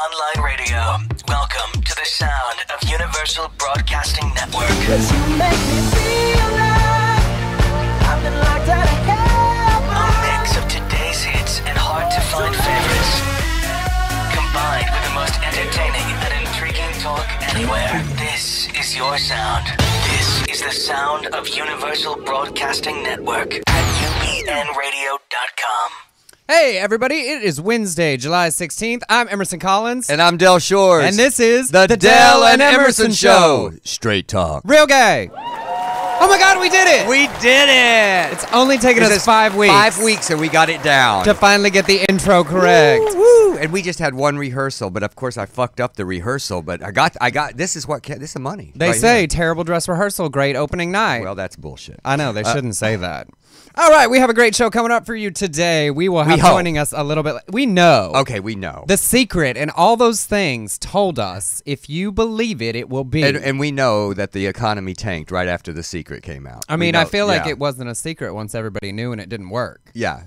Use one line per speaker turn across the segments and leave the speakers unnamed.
online radio. Welcome to the sound of Universal Broadcasting Network. 'Cause you make me feel like I've been locked out of heaven. A mix of today's hits and hard-to-find favorites, combined with the most entertaining and intriguing talk anywhere. This is your sound. This is the sound of Universal Broadcasting Network at UBNradio.com.
Hey, everybody, it is Wednesday, July 16th. I'm Emerson Collins.
And I'm Del Shores.
And this is
the Del and Emerson Show. Straight talk.
Real gay. Oh my God, we did it!
We did it!
It's only taken us 5 weeks.
5 weeks and we got it down.
To finally get the intro correct.
Woo, woo. And we just had one rehearsal, but of course I fucked up the rehearsal, but I got, this is the money.
They
right
say,
here.
terrible dress rehearsal, great opening night.
Well, that's bullshit.
I know, they shouldn't say that. All right, we have a great show coming up for you today. We will have joining us a little bit. We know.
Okay, we know.
The secret and all those things told us, if you believe it, it will be.
And we know that the economy tanked right after The Secret came out.
I mean, I feel like it wasn't a secret once everybody knew and it didn't work.
Yeah.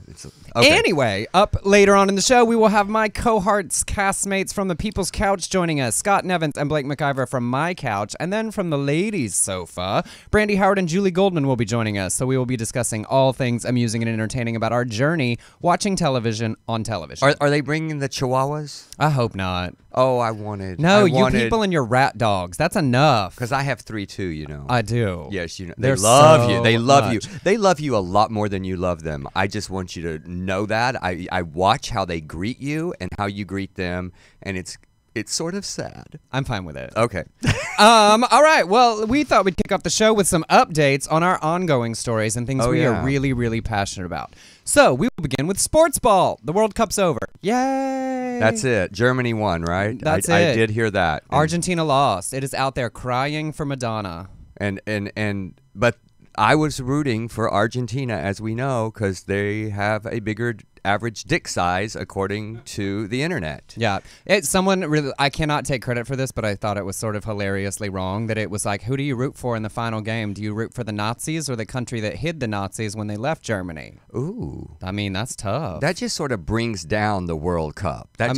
Okay.
Anyway, up later on in the show, we will have my cohorts, castmates from the People's Couch joining us, Scott Nevins and Blake McIver from my couch, and then from the ladies' sofa, Brandy Howard and Julie Goldman will be joining us. So we will be discussing all things amusing and entertaining about our journey watching television on television.
Are they bringing the Chihuahuas?
I hope not.
Oh, I wanted.
No, you people and your rat dogs. That's enough.
Because I have 3 too, you know.
I do.
Yes, you know.
They're
They love
so
you. They love
much.
you. They love you a lot more than you love them. I just want you to know that. I watch how they greet you and how you greet them, and it's sort of sad.
I'm fine with it.
Okay.
All right. Well, we thought we'd kick off the show with some updates on our ongoing stories and things we are really, really passionate about. So we will begin with sports ball. The World Cup's over. Yay!
That's it. Germany won, right?
That's it.
I did hear that.
Argentina lost. It is out there crying for Madonna.
But I was rooting for Argentina, as we know, because they have a bigger average dick size according to the internet.
Yeah. I cannot take credit for this, but I thought it was sort of hilariously wrong that it was like, who do you root for in the final game? Do you root for the Nazis or the country that hid the Nazis when they left Germany?
Ooh.
I mean, that's tough.
That just sort of brings down the World Cup. That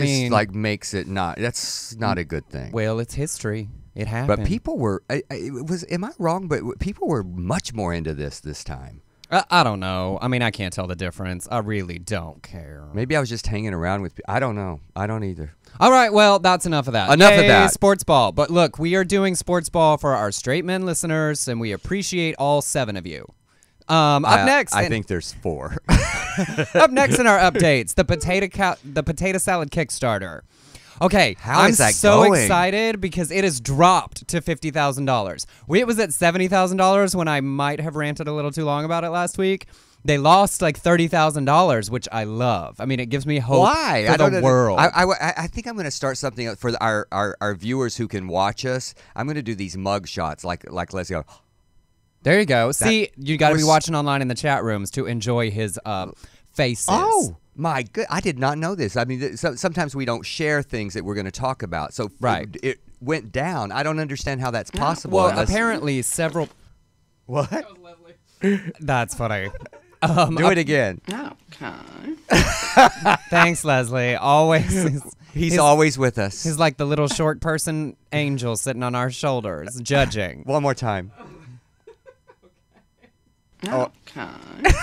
makes it not, that's not a good thing.
Well, it's history. It happened.
But people were, am I wrong? But people were much more into this time.
I don't know. I mean, I can't tell the difference. I really don't care.
Maybe I was just hanging around with people. I don't know. I don't either.
All right, well, that's enough of that.
Enough of that.
Sports ball. But look, we are doing sports ball for our straight men listeners, and we appreciate all 7 of you. Up next,
I think there's 4.
Up next in our updates, the potato salad Kickstarter. Okay,
How is that
I'm so
going?
excited because it has dropped to $50,000. It was at $70,000 when I might have ranted a little too long about it last week. They lost like $30,000, which I love. I mean, it gives me hope for the world.
I think I'm going to start something for our viewers who can watch us. I'm going to do these mug shots like Leslie.
There you go. See, you got to be watching online in the chat rooms to enjoy his faces.
Oh. My good, I did not know this. I mean, sometimes we don't share things that we're going to talk about. So it went down. I don't understand how that's possible.
Well, apparently several.
What?
That was Leslie. That's funny.
Do it again.
Okay.
Thanks, Leslie. Always.
He's always with us.
He's like the little short person angel sitting on our shoulders, judging.
One more time.
Okay.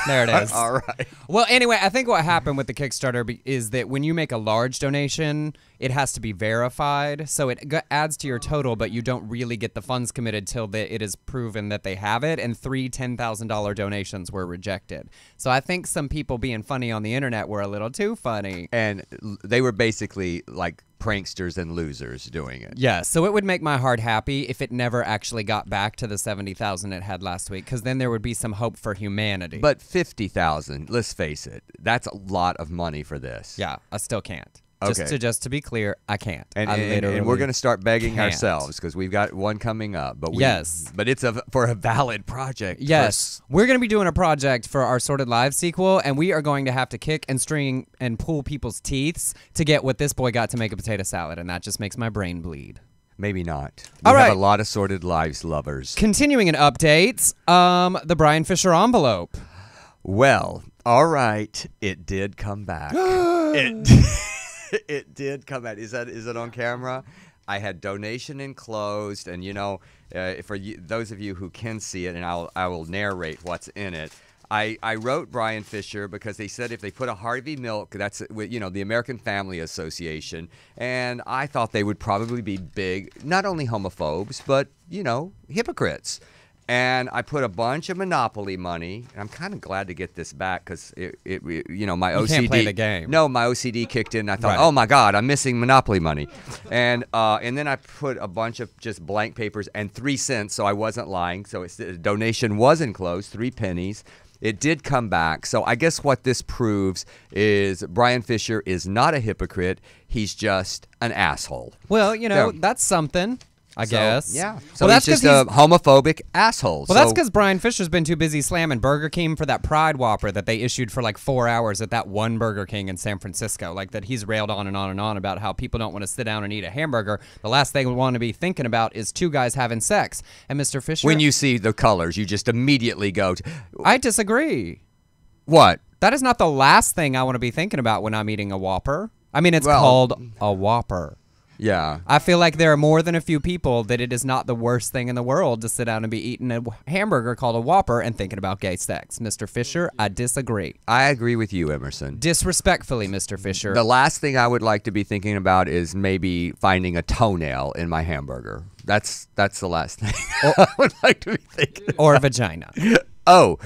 There it is.
All right.
Well, anyway, I think what happened with the Kickstarter is that when you make a large donation, it has to be verified. So it adds to your total, but you don't really get the funds committed till it is proven that they have it. And 3 $10,000 donations were rejected. So I think some people being funny on the internet were a little too funny.
And they were basically like pranksters and losers doing it.
Yeah, so it would make my heart happy if it never actually got back to the 70,000 it had last week, because then there would be some hope for humanity.
But 50,000, let's face it, that's a lot of money for this.
Yeah, I still can't.
Okay.
Just to be clear, I can't.
And we're going to start begging ourselves because we've got one coming up. But but it's for a valid project.
Yes, we're going to be doing a project for our Sorted Live sequel, and we are going to have to kick and string and pull people's teeths to get what this boy got to make a potato salad, and that just makes my brain bleed.
Maybe not.
All right.
We have a lot of Sorted Lives lovers.
Continuing in updates, the Brian Fisher envelope.
Well, all right, it did come back. it did come out. Is it on camera? I had donation enclosed, and for those of you who can see it, and I will narrate what's in it. I wrote Brian Fisher because they said if they put a Harvey Milk, that's the American Family Association, and I thought they would probably be big, not only homophobes, but hypocrites. And I put a bunch of Monopoly money. I'm kind of glad to get this back because my OCD.
Can't play the game.
No, my OCD kicked in. And I thought,
Right.
oh my God, I'm missing Monopoly money, and then I put a bunch of just blank papers and 3 cents, so I wasn't lying. So the donation was enclosed, 3 pennies. It did come back. So I guess what this proves is Brian Fisher is not a hypocrite. He's just an asshole.
Well,
Yeah.
that's something, I guess.
Yeah. So
that's
he's
'cause
just a homophobic asshole.
Well, that's because Brian Fisher's been too busy slamming Burger King for that Pride Whopper that they issued for like 4 hours at that one Burger King in San Francisco. Like that he's railed on and on and on about how people don't want to sit down and eat a hamburger. The last thing we want to be thinking about is 2 guys having sex. And Mr. Fisher...
When you see the colors, you just immediately go to...
I disagree.
What?
That is not the last thing I want to be thinking about when I'm eating a Whopper. I mean, it's
Well-
called a Whopper.
Yeah.
I feel like there are more than a few people that it is not the worst thing in the world to sit down and be eating a hamburger called a Whopper and thinking about gay sex. Mr. Fisher, I disagree.
I agree with you, Emerson.
Disrespectfully, Mr. Fisher.
The last thing I would like to be thinking about is maybe finding a toenail in my hamburger. That's the last thing I would like to be thinking.
Or vagina.
Oh,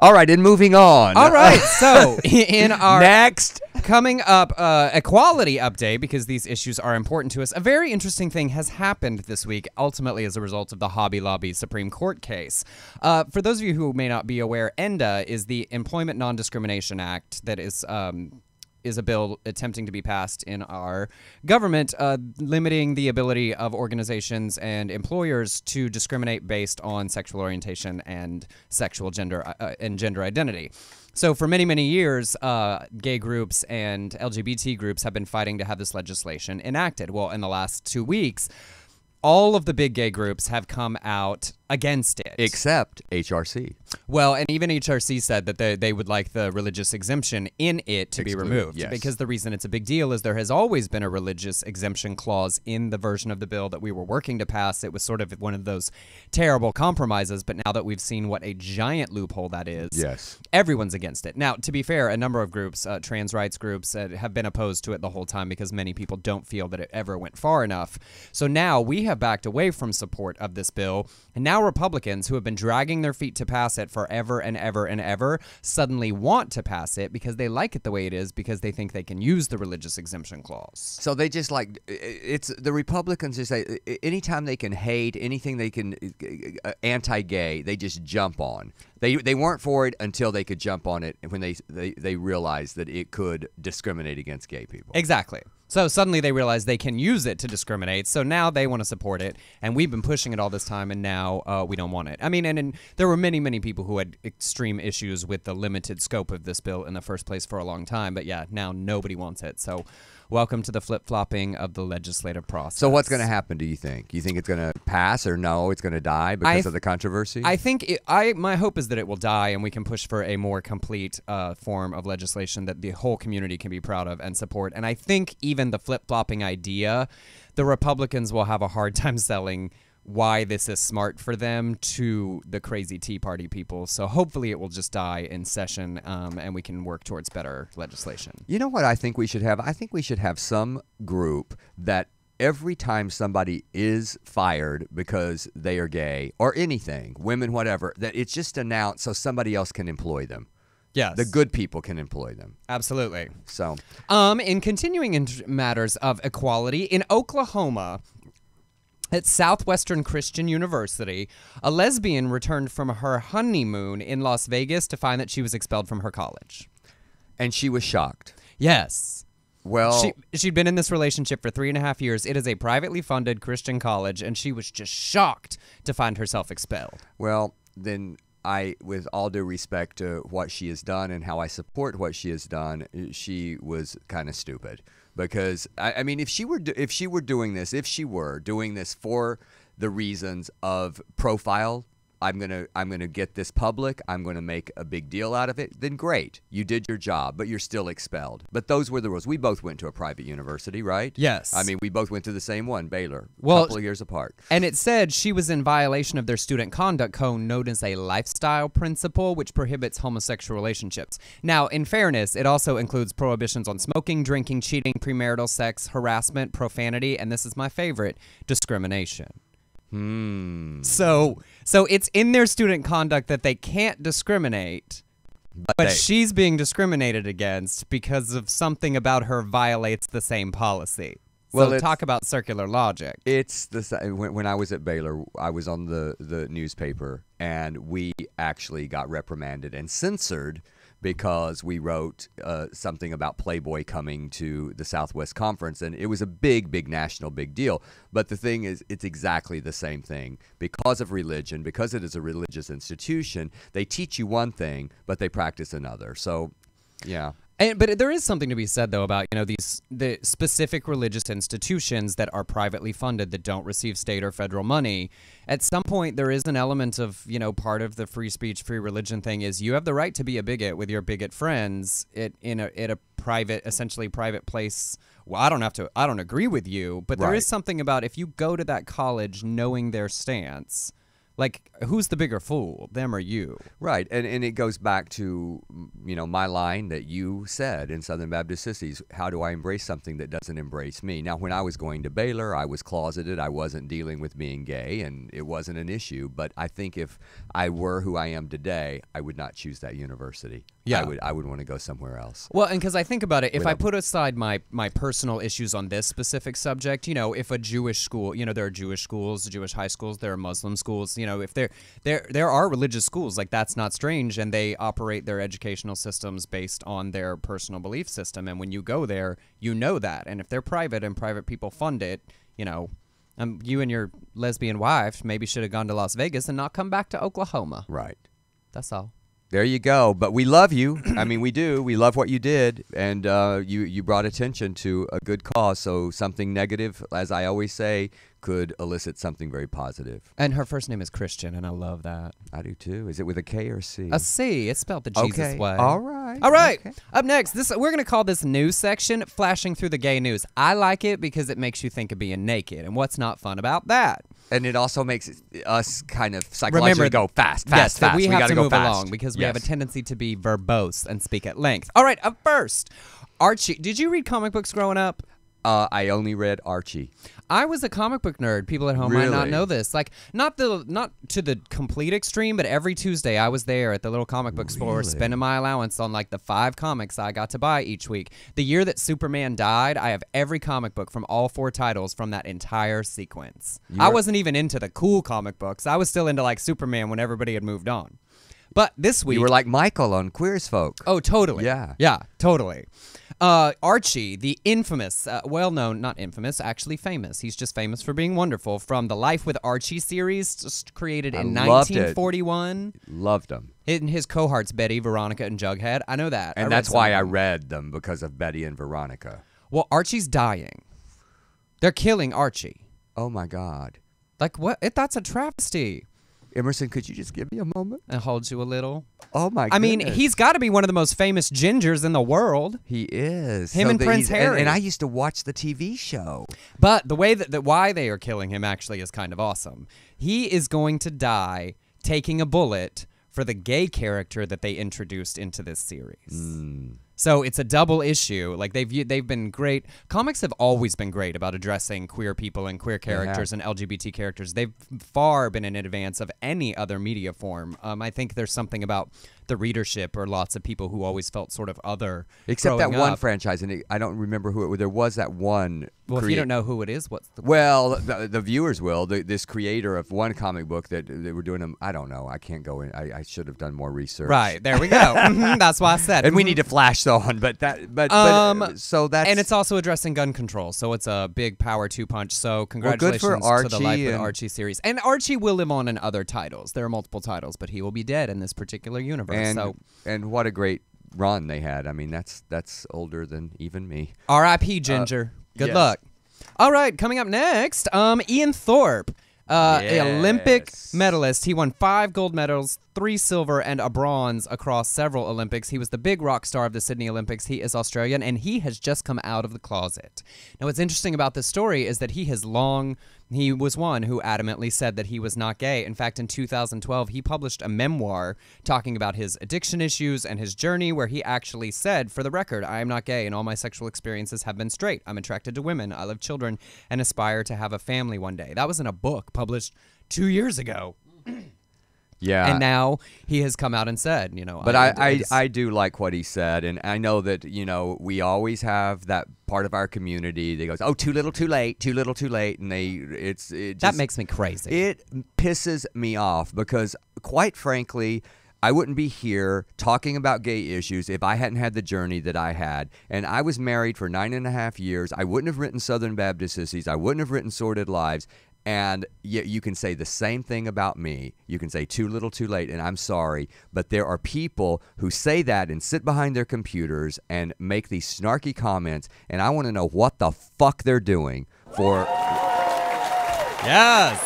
all right, and moving on.
All right, so in our
Next.
coming up equality update, because these issues are important to us, a very interesting thing has happened this week, ultimately as a result of the Hobby Lobby Supreme Court case. For those of you who may not be aware, ENDA is the Employment Non-Discrimination Act that is a bill attempting to be passed in our government, limiting the ability of organizations and employers to discriminate based on sexual orientation and sexual gender and gender identity. So for many, many years, gay groups and LGBT groups have been fighting to have this legislation enacted. Well, in the last 2 weeks, all of the big gay groups have come out against it.
Except HRC.
Well, and even HRC said that they would like the religious exemption in it to be
Excluded,
removed.
yes.
Because the reason it's a big deal is there has always been a religious exemption clause in the version of the bill that we were working to pass. It was sort of one of those terrible compromises, but now that we've seen what a giant loophole that is,
Yes.
everyone's against it. Now, to be fair, a number of groups, trans rights groups, have been opposed to it the whole time because many people don't feel that it ever went far enough. So now we have backed away from support of this bill, and now Republicans, who have been dragging their feet to pass it forever and ever and ever, suddenly want to pass it because they like it the way it is, because they think they can use the religious exemption clause.
So they just it's the Republicans just say anytime they can hate, anything they can anti-gay, they just jump on. They weren't for it until they could jump on it when they realized that it could discriminate against gay people.
Exactly. So suddenly they realize they can use it to discriminate, so now they want to support it, and we've been pushing it all this time, and now we don't want it. I mean, and there were many, many people who had extreme issues with the limited scope of this bill in the first place for a long time, but yeah, now nobody wants it. So welcome to the flip-flopping of the legislative process.
So what's going to happen, do you think? You think it's going to pass, or no, it's going to die because of the controversy?
I think my hope is that it will die, and we can push for a more complete form of legislation that the whole community can be proud of and support. And I think even the flip-flopping idea, the Republicans will have a hard time selling why this is smart for them to the crazy Tea Party people. So hopefully it will just die in session, and we can work towards better legislation.
You know what I think we should have? I think we should have some group that every time somebody is fired because they are gay or anything, women, whatever, that it's just announced so somebody else can employ them.
Yes.
The good people can employ them.
Absolutely.
So,
In continuing in matters of equality, in Oklahoma, at Southwestern Christian University, a lesbian returned from her honeymoon in Las Vegas to find that she was expelled from her college.
and she was shocked.
Yes.
Well,
She'd been in this relationship for 3.5 years. It is a privately funded Christian college, and she was just shocked to find herself expelled.
well, then I, with all due respect to what she has done and how I support what she has done, she was kind of stupid. Because I mean, if she were doing this for the reasons of profile I'm gonna get this public. I'm gonna make a big deal out of it. Then great, you did your job, but you're still expelled. But those were the rules. We both went to a private university, right?
Yes.
I mean, we both went to the same one, Baylor.
Well,
a couple of years apart.
And it said she was in violation of their student conduct code known as a lifestyle principle, which prohibits homosexual relationships. Now, in fairness, it also includes prohibitions on smoking, drinking, cheating, premarital sex, harassment, profanity, and this is my favorite, discrimination. So it's in their student conduct that they can't discriminate, but she's being discriminated against because of something about her violates the same policy. So
Well,
talk about circular logic.
It's when I was at Baylor, I was on the newspaper, and we actually got reprimanded and censored because we wrote something about Playboy coming to the Southwest Conference, and it was a big national big deal. But the thing is, it's exactly the same thing. Because of religion, because it is a religious institution, they teach you one thing, but they practice another. So, yeah.
But there is something to be said, though, about the specific religious institutions that are privately funded that don't receive state or federal money. At some point, there is an element of part of the free speech, free religion thing is you have the right to be a bigot with your bigot friends at a private, essentially private place. Well, I don't agree with you, but there is something about if you go to that college knowing their stance. Like, who's the bigger fool, them or you?
Right, and it goes back to, my line that you said in Southern Baptist Sissies, how do I embrace something that doesn't embrace me? Now, when I was going to Baylor, I was closeted. I wasn't dealing with being gay, and it wasn't an issue. But I think if I were who I am today, I would not choose that university.
Yeah.
I would want to go somewhere else.
Well, and because I think about it, if I put aside my personal issues on this specific subject, if a Jewish school, there are Jewish schools, Jewish high schools, there are Muslim schools, if there are religious schools, like that's not strange, and they operate their educational systems based on their personal belief system. And when you go there, you know that. And if they're private and private people fund it, you and your lesbian wife maybe should have gone to Las Vegas and not come back to Oklahoma.
Right.
That's all.
There you go. But we love you. I mean, we do. We love what you did. And you brought attention to a good cause. So something negative, as I always say, could elicit something very positive.
And her first name is Christian, and I love that.
I do too. Is it with a K or a C?
A C. It's spelled the Jesus way.
All right.
All right.
Okay.
Up next, we're going to call this news section Flashing Through the Gay News. I like it because it makes you think of being naked. And what's not fun about that?
And it also makes us kind of psychologically go fast.
Yes,
fast.
we have
gotta
to
go
move
fast.
along because we have a tendency to be verbose and speak at length. All right, up first, Archie. Did you read comic books growing up?
I only read Archie.
I was a comic book nerd. People at home might not
Really?
know this. Like, not to the complete extreme, but every Tuesday I was there at the little comic book store spending my allowance on like the 5 comics I got to buy each week. The year that Superman died, I have every comic book from all 4 titles from that entire sequence. I wasn't even into the cool comic books. I was still into like Superman when everybody had moved on. But this week...
You were like Michael on Queer as Folk.
Oh, totally.
Yeah.
Yeah, totally. Archie, the infamous, well-known, not infamous, actually famous. He's just famous for being wonderful. From the Life with Archie series, just created in 1941.
Loved them.
And his cohorts, Betty, Veronica, and Jughead. I know that.
And that's why I read them, because of Betty and Veronica.
Well, Archie's dying. They're killing Archie.
Oh, my God.
Like, what? That's a travesty.
Emerson, could you just give me a moment?
And holds you a little.
Oh, my God.
I mean, he's got to be one of the most famous gingers in the world.
He is.
Him and Prince Harry.
And I used to watch the TV show.
But the way that why they are killing him actually is kind of awesome. He is going to die taking a bullet for the gay character that they introduced into this series. So it's a double issue. Like they've been great. Comics have always been great about addressing queer people and queer characters and LGBT characters. They've far been in advance of any other media form. I think there's something about the readership or lots of people who always felt sort of other.
Except that
growing
one
up.
franchise, and I don't remember who it was. There was that one.
Well, if you don't know who it is, what's the...
Well, the viewers will. This creator of one comic book that they were doing them. I don't know. I can't go in. I should have done more research.
Right, there we go. That's why I said.
And we need to flash on, but so that's.
And it's also addressing gun control, so it's a big power 2-punch. So congratulations
for
to the
Archie
Life with Archie series. And Archie will live on in other titles. There are multiple titles, but he will be dead in this particular universe.
And what a great run they had. I mean, that's older than even me.
R.I.P. Ginger. Good
yes.
luck. All right, coming up next, Ian Thorpe. An Olympic
Yes.
medalist. He won 5 gold medals, 3 silver, and a bronze across several Olympics. He was the big rock star of the Sydney Olympics. He is Australian, and he has just come out of the closet. Now, what's interesting about this story is that he was one who adamantly said that he was not gay. In fact, in 2012, he published a memoir talking about his addiction issues and his journey, where he actually said, for the record, I am not gay, and all my sexual experiences have been straight. I'm attracted to women. I love children and aspire to have a family one day. That was in a book published 2 years ago.
Yeah.
And now he has come out and said,
But I do like what he said, and I know that, we always have that part of our community that goes, oh, too little, too late, too little, too late, and
that makes me crazy.
It pisses me off because, quite frankly, I wouldn't be here talking about gay issues if I hadn't had the journey that I had. And I was married for 9.5 years. I wouldn't have written Southern Baptist Sissies. I wouldn't have written Sordid Lives. And yet you can say the same thing about me. You can say too little, too late, and I'm sorry. But there are people who say that and sit behind their computers and make these snarky comments, and I want to know what the fuck they're doing for...
Yes!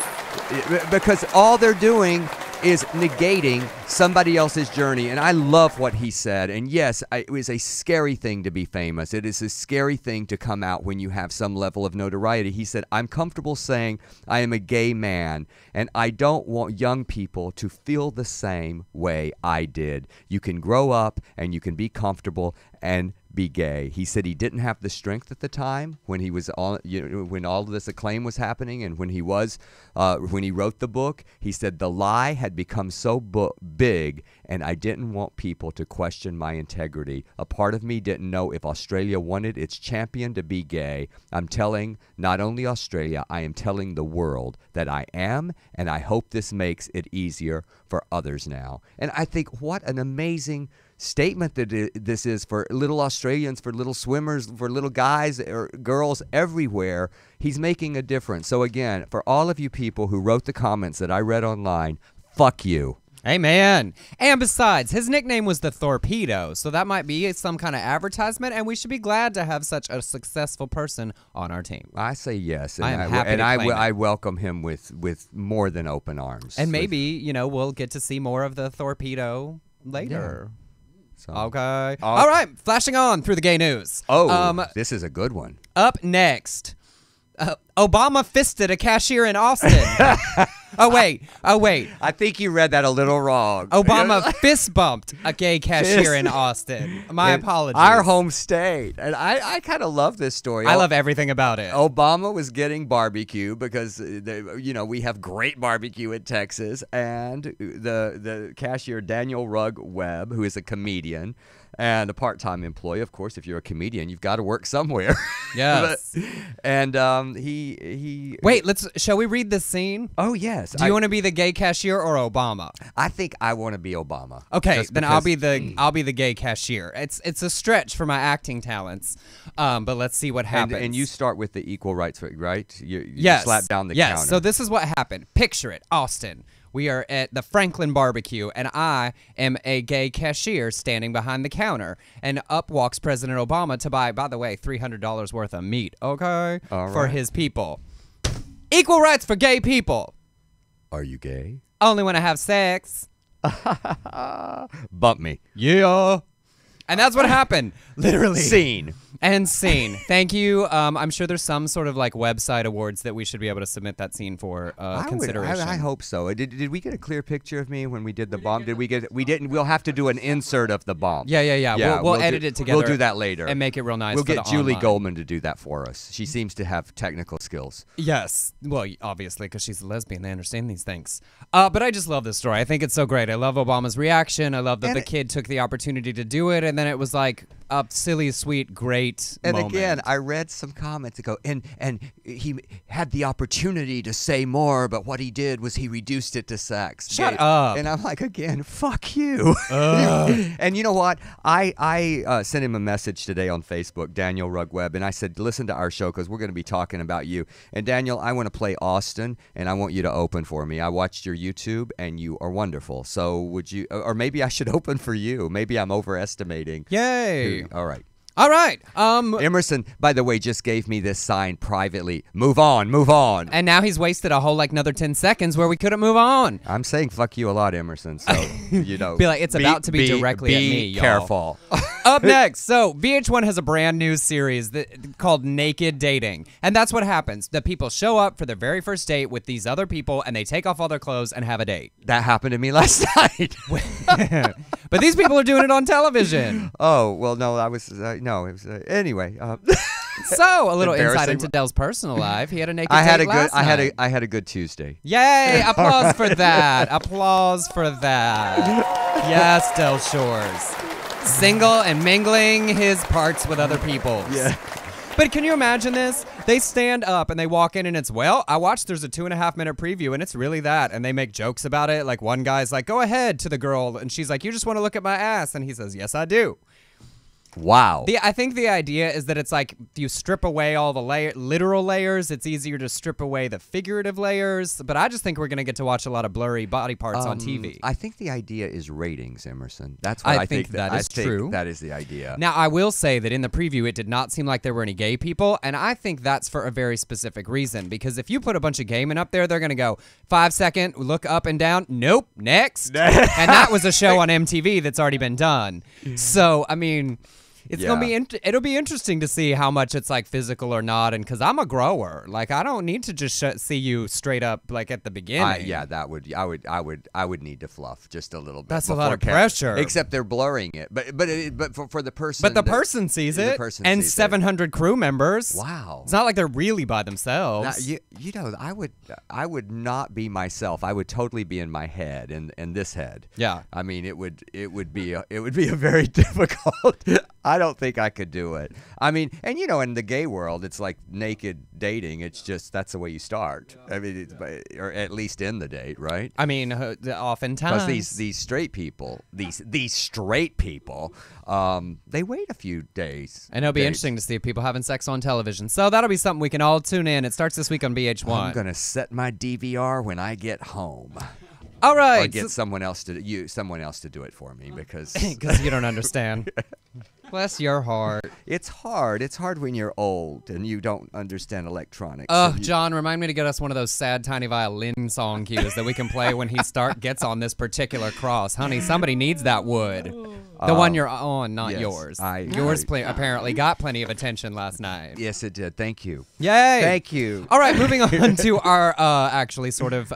Because all they're doing is negating somebody else's journey. And I love what he said. And yes, it was a scary thing to be famous. It is a scary thing to come out when you have some level of notoriety. He said, I'm comfortable saying I am a gay man, and I don't want young people to feel the same way I did. You can grow up and you can be comfortable and be gay. He said he didn't have the strength at the time when he was when all of this acclaim was happening, and when he wrote the book. He said the lie had become so big, and I didn't want people to question my integrity. A part of me didn't know if Australia wanted its champion to be gay. I'm telling not only Australia, I am telling the world that I am, and I hope this makes it easier for others now. And I think what an amazing statement that this is for little Australians, for little swimmers, for little guys or girls everywhere. He's making a difference. So again, for all of you people who wrote the comments that I read online, fuck you.
Amen. And besides, his nickname was the Torpedo, so that might be some kind of advertisement, and we should be glad to have such a successful person on our team.
I say yes, and
I am happy to claim it.
I welcome him with more than open arms.
And maybe, we'll get to see more of the Torpedo later.
Yeah. So.
Okay. All right. Flashing on through the gay news.
Oh, this is a good one.
Up next, Obama fisted a cashier in Austin. Oh, wait.
I think you read that a little wrong.
Obama fist bumped a gay cashier in Austin. My apologies.
Our home state. And I kind of love this story.
I love everything about it.
Obama was getting barbecue because, we have great barbecue in Texas. And the cashier, Daniel Rugg Webb, who is a comedian and a part-time employee. Of course, if you're a comedian, you've got to work somewhere.
Yes.
And he...
Wait, shall we read this scene?
Oh, yes.
Do you want to be the gay cashier or Obama?
I think I want to be Obama.
Okay, then I'll be the gay cashier. It's a stretch for my acting talents, but let's see what happens.
And you start with the equal rights, right? You
yes.
slap down the
yes.
counter.
So this is what happened. Picture it, Austin. We are at the Franklin barbecue, and I am a gay cashier standing behind the counter. And up walks President Obama to buy, by the way, $300 worth of meat, okay, for his people. Equal rights for gay people.
Are you gay?
Only when I have sex.
Bump me.
Yeah. And that's what happened. Literally.
Scene.
And scene. Thank you. I'm sure there's some sort of website awards that we should be able to submit that scene for consideration.
I hope so. Did we get a clear picture of me when we did the bomb? Did we get? We didn't. We'll have to do an insert of the bomb.
Yeah. We'll edit it together.
We'll do that later
and make it real nice.
We'll
for
get
the
Julie
online.
Goldman to do that for us. She seems to have technical skills.
Yes. Well, obviously, because she's a lesbian, they understand these things. But I just love this story. I think it's so great. I love Obama's reaction. I love that the kid took the opportunity to do it, and then it was like a silly, sweet, great moment.
Again, I read some comments that go, and he had the opportunity to say more, but what he did was he reduced it to sex.
Shut up.
And I'm like, again, fuck you. And you know what? I sent him a message today on Facebook, Daniel Rugg Webb, and I said, listen to our show because we're going to be talking about you. And Daniel, I want to play Austin, and I want you to open for me. I watched your YouTube, and you are wonderful. So would you, or maybe I should open for you. Maybe I'm overestimating.
Yay.
All right.
All right.
Emerson, by the way, just gave me this sign privately. Move on, move on.
And now he's wasted a whole another 10 seconds where we couldn't move on.
I'm saying fuck you a lot, Emerson. So
Be like, it's about to be directly at me, y'all.
Be careful.
Up next, so VH1 has a brand new series called Naked Dating. And that's what happens. The people show up for their very first date with these other people, and they take off all their clothes and have a date.
That happened to me last night.
But these people are doing it on television.
Oh, well, no, I was, no, it was, anyway.
So, a little insight
Embarrassing.
into Dell's personal life. He had a naked date last night.
I had a good Tuesday.
Yay! Applause for that. Applause for that. Yes, Del Shores. Single and mingling his parts with other people.
Yeah.
But can you imagine this? They stand up and they walk in and it's, well, I watched there's a 2.5 minute preview and it's really that. And they make jokes about it. Like one guy's like, go ahead to the girl. And she's like, you just want to look at my ass. And he says, yes, I do.
Wow.
I think the idea is that it's like if you strip away all the literal layers, it's easier to strip away the figurative layers. But I just think we're going to get to watch a lot of blurry body parts on TV.
I think the idea is ratings, Emerson. That's what I think.
That is true.
That is the idea.
Now, I will say that in the preview, it did not seem like there were any gay people. And I think that's for a very specific reason. Because if you put a bunch of gay men up there, they're going to go 5 second, look up and down. Nope, next. And that was a show on MTV that's already been done. So, I mean... It's gonna be it'll be interesting to see how much it's like physical or not, and because I'm a grower, like I don't need to just see you straight up like at the beginning.
I would need to fluff just a little bit.
That's a lot of pressure.
Except they're blurring it, but for the person.
But the person sees it, and 700 crew members.
Wow,
it's not like they're really by themselves.
Now, you know, I would not be myself. I would totally be in my head, in this head.
Yeah,
I mean, it would be a very difficult. I don't think I could do it. I mean, and you know, in the gay world, it's like naked dating. It's just that's the way you start. I mean, or at least in the date, right?
I mean, oftentimes
because these straight people, these straight people, they wait a few days.
And it'll be interesting to see people having sex on television. So that'll be something we can all tune in. It starts this week on VH1.
I'm gonna set my DVR when I get home.
All right.
Or get someone else to do it for me because
you don't understand. Bless your heart.
It's hard. It's hard when you're old and you don't understand electronics.
Oh, John, remind me to get us one of those sad, tiny violin song cues that we can play when he gets on this particular cross. Honey, somebody needs that wood. The one you're on, not yours. Yours apparently got plenty of attention last night.
Yes, it did. Thank you.
Yay.
Thank you.
All right, moving on to our actually sort of...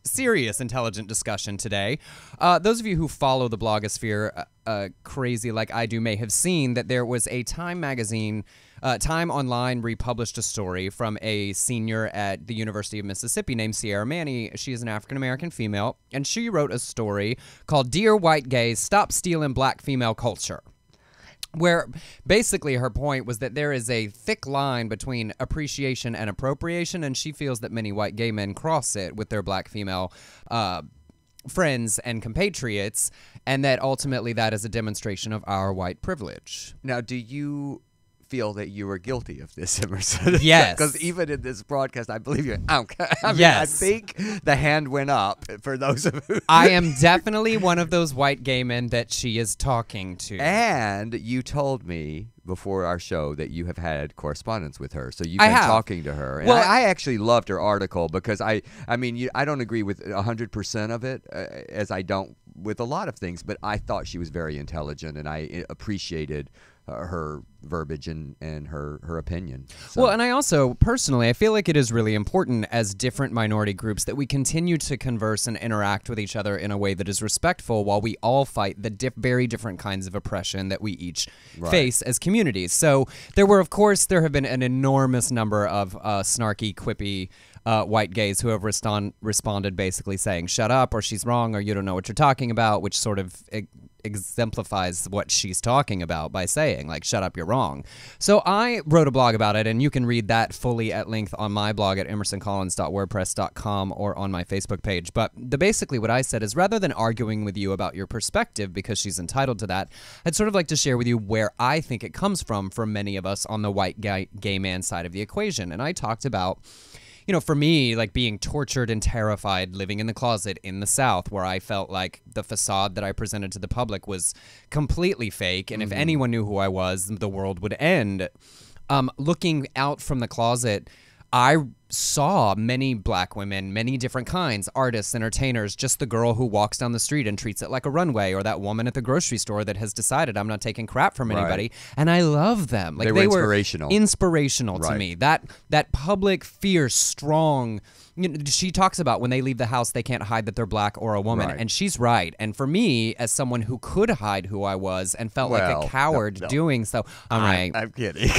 serious, intelligent discussion today. Those of you who follow the blogosphere crazy like I do may have seen that there was a Time magazine, Time Online republished a story from a senior at the University of Mississippi named Sierra Manny. She is an African-American female, and she wrote a story called Dear White Gays, Stop Stealing Black Female Culture, where basically her point was that there is a thick line between appreciation and appropriation, and she feels that many white gay men cross it with their black female friends and compatriots, and that ultimately that is a demonstration of our white privilege.
Now, do you feel that you were guilty of this, Emerson?
Yes.
Because even in this broadcast, I believe you're
yes.
I think the hand went up for those of you.
I am definitely one of those white gay men that she is talking to.
And you told me before our show that you have had correspondence with her, so you've been talking to her. And I actually loved her article because I don't agree with 100% of it, as I don't with a lot of things, but I thought she was very intelligent, and I appreciated her verbiage and her opinion. So.
Well, and I also, personally, I feel like it is really important as different minority groups that we continue to converse and interact with each other in a way that is respectful while we all fight the very different kinds of oppression that we each face as communities. So there have been an enormous number of snarky, quippy white gays who have responded basically saying, shut up, or she's wrong, or you don't know what you're talking about, which sort of exemplifies what she's talking about by saying, like, shut up, you're wrong. So I wrote a blog about it, and you can read that fully at length on my blog at emersoncollins.wordpress.com or on my Facebook page. But basically what I said is, rather than arguing with you about your perspective, because she's entitled to that, I'd sort of like to share with you where I think it comes from for many of us on the white gay man side of the equation. And I talked about for me, like being tortured and terrified, living in the closet in the South, where I felt like the facade that I presented to the public was completely fake. And if anyone knew who I was, the world would end. Looking out from the closet, I saw many black women, many different kinds, artists, entertainers, just the girl who walks down the street and treats it like a runway, or that woman at the grocery store that has decided I'm not taking crap from anybody. And I love them. Like
they were inspirational
to me. That public, fierce, strong. She talks about when they leave the house, they can't hide that they're black or a woman. And she's right. And for me, as someone who could hide who I was and felt like a coward doing so,
I'm kidding.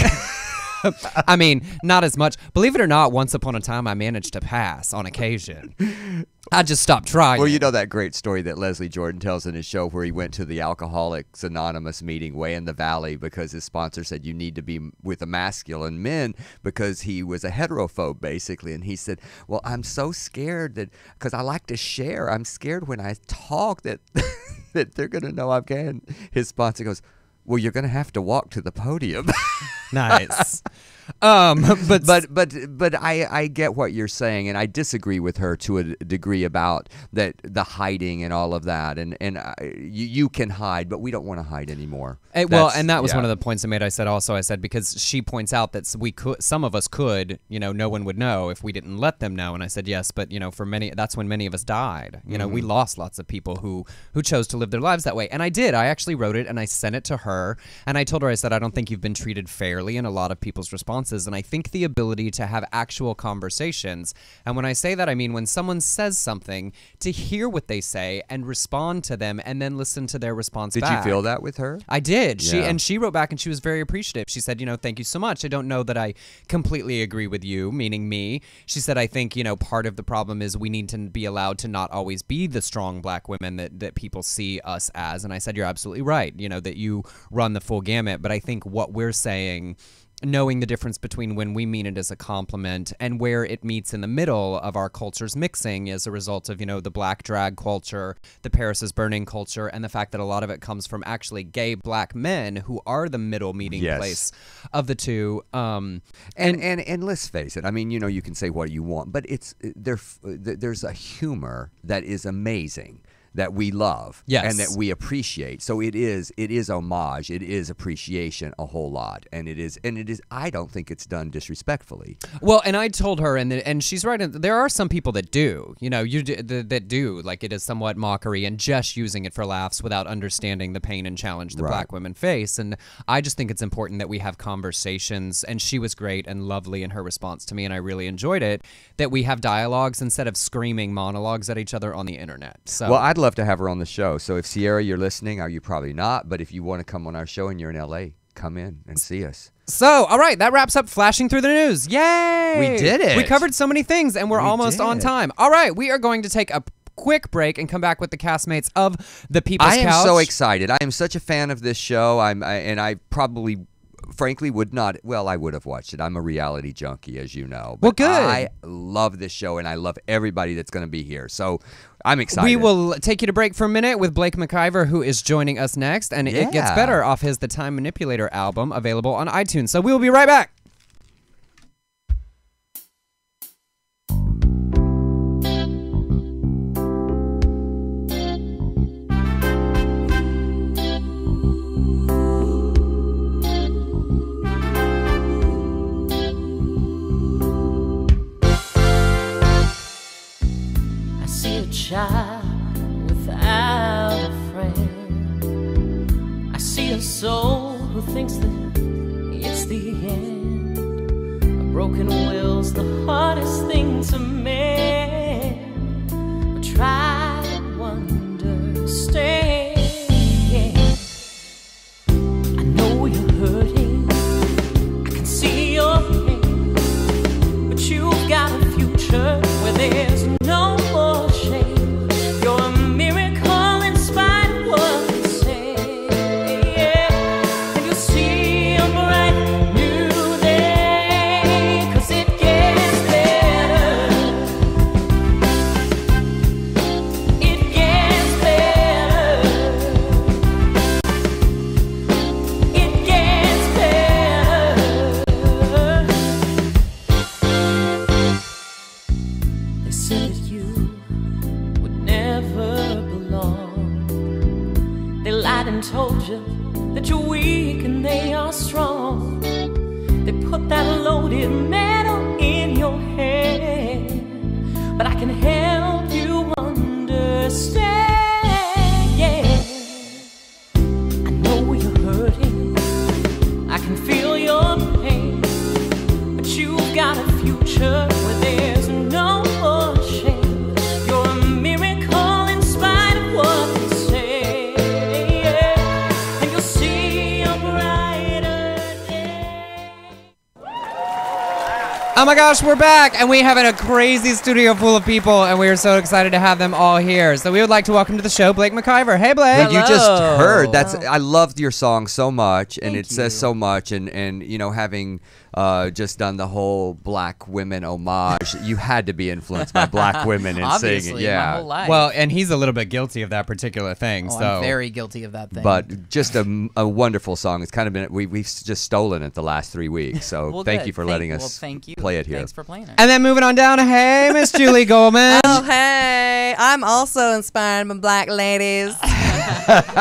I mean, not as much. Believe it or not, once upon a time, I managed to pass on occasion. I just stopped trying.
Well, you know that great story that Leslie Jordan tells in his show where he went to the Alcoholics Anonymous meeting way in the valley because his sponsor said you need to be with the masculine men because he was a heterophobe, basically. And he said, well, I'm so scared that because I like to share, I'm scared when I talk that, that they're going to know I'm gay. And his sponsor goes, well, you're going to have to walk to the podium.
Nice.
But I get what you're saying, and I disagree with her to a degree about that the hiding and all of that. And you can hide, but we don't want to hide anymore.
And that was one of the points I made. I said because she points out that some of us could, no one would know if we didn't let them know. And I said yes, but for many, that's when many of us died. We lost lots of people who chose to live their lives that way. And I did. I actually wrote it and I sent it to her, and I told her, I said, I don't think you've been treated fairly in a lot of people's responses, and I think the ability to have actual conversations, and when I say that, I mean when someone says something, to hear what they say and respond to them and then listen to their response back.
Did you feel that with her?
I did.
Yeah.
She wrote back and she was very appreciative. She said, thank you so much. I don't know that I completely agree with you, meaning me. She said, I think, part of the problem is we need to be allowed to not always be the strong black women that people see us as. And I said, you're absolutely right, that you run the full gamut. But I think what we're saying, knowing the difference between when we mean it as a compliment and where it meets in the middle of our cultures mixing as a result of, the black drag culture, the Paris is Burning culture, and the fact that a lot of it comes from actually gay black men who are the middle meeting place of the two. And
let's face it, I mean, you can say what you want, but there's a humor that is amazing, that we love, and that we appreciate. So it is homage, it is appreciation a whole lot, and it is. I don't think it's done disrespectfully.
Well, and I told her, and she's right. There are some people that do, that do, like it is somewhat mockery and just using it for laughs without understanding the pain and challenge that black women face. And I just think it's important that we have conversations. And she was great and lovely in her response to me, and I really enjoyed it. That we have dialogues instead of screaming monologues at each other on the internet. So,
well, I'd love to have her on the show. So if Sierra, you're listening, you probably not, but if you want to come on our show and you're in LA, come in and see us.
So, all right, that wraps up Flashing Through the News. Yay!
We did it.
We covered so many things, and we're almost on time. All right, we are going to take a quick break and come back with the castmates of The People's Couch.
I am so excited. I am such a fan of this show. I probably, frankly, would not. Well, I would have watched it. I'm a reality junkie, as you know. But
well, good.
I love this show, and I love everybody that's going to be here. So I'm excited.
We will take you to break for a minute with Blake McIver, who is joining us next, and it gets better off his The Time Manipulator album, available on iTunes. So we will be right back.
Child without a friend, I see a soul who thinks that it's the end. A broken will's the hardest thing to mend, but try to understand. I know you're hurting, I can see your pain, but you've got a future where there's no more shame.
There
and told you that you're weak and they are strong. They put that loaded metal in your head, but I can help you understand, yeah. I know you're hurting, I can feel your pain, but you've got a future where there's no more shame. You're a miracle in spite of what they say, yeah. And you'll see a brighter day.
Oh my gosh, we're back, and we have a crazy studio full of people, and we are so excited to have them all here. So we would like to welcome to the show Blake McIver. Hey, Blake.
Well, you just heard I loved your song so much, and it says so much, and you know, having just done the whole black women homage, you had to be influenced by black women in singing.
My
Yeah.
whole life.
Well, and he's a little bit guilty of that particular thing.
Oh,
so
I'm very guilty of that thing.
But just a wonderful song. It's kind of been we've just stolen it the last 3 weeks. So
well,
thank
good.
you for
Thank-
letting
well,
us
thank you.
play it here.
Thanks for playing it.
And then moving on down, hey, Miss Julie Goldman.
Oh, hey. I'm also inspired by black ladies.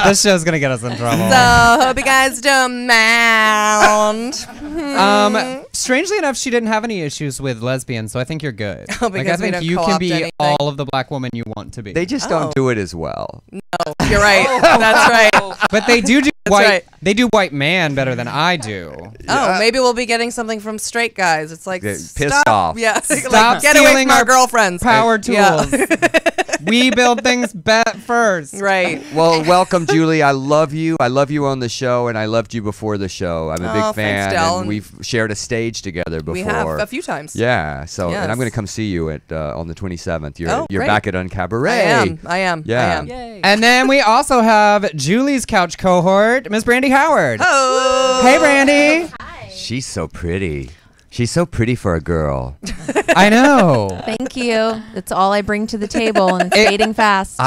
This show's gonna get us in trouble.
So, hope you guys don't mind.
Strangely enough, she didn't have any issues with lesbians, so I think you're good.
Oh,
like, I
because we
think
don't
you can
co-opt
be
anything.
all of the black woman you want to be.
They just don't do it as well.
You're right. That's right.
but they do white.
right.
They do white man better than I do.
Oh, maybe we'll be getting something from straight guys. It's like,
They're
stop.
pissed off.
Yeah.
Stop
like, get away
stealing
from our
our
girlfriends.
Power tools.
Yeah.
We build things first.
Right.
Well, welcome, Julie. I love you. I love you on the show, and I loved you before the show. I'm a big
Oh,
fan,
thanks, Del.
and we've shared a stage together before.
We have a few times.
Yeah. So, and I'm
Yes.
going to come see you at on the 27th. You're
Oh,
you're
great.
back at Uncabaret.
I am.
Yeah.
I am.
Yay.
And then we also have Julie's couch cohort, Miss Brandy Howard.
Oh.
Hey, Brandy.
She's so pretty. She's so pretty for a girl.
I know.
Thank you. That's all I bring to the table, and it's fading fast.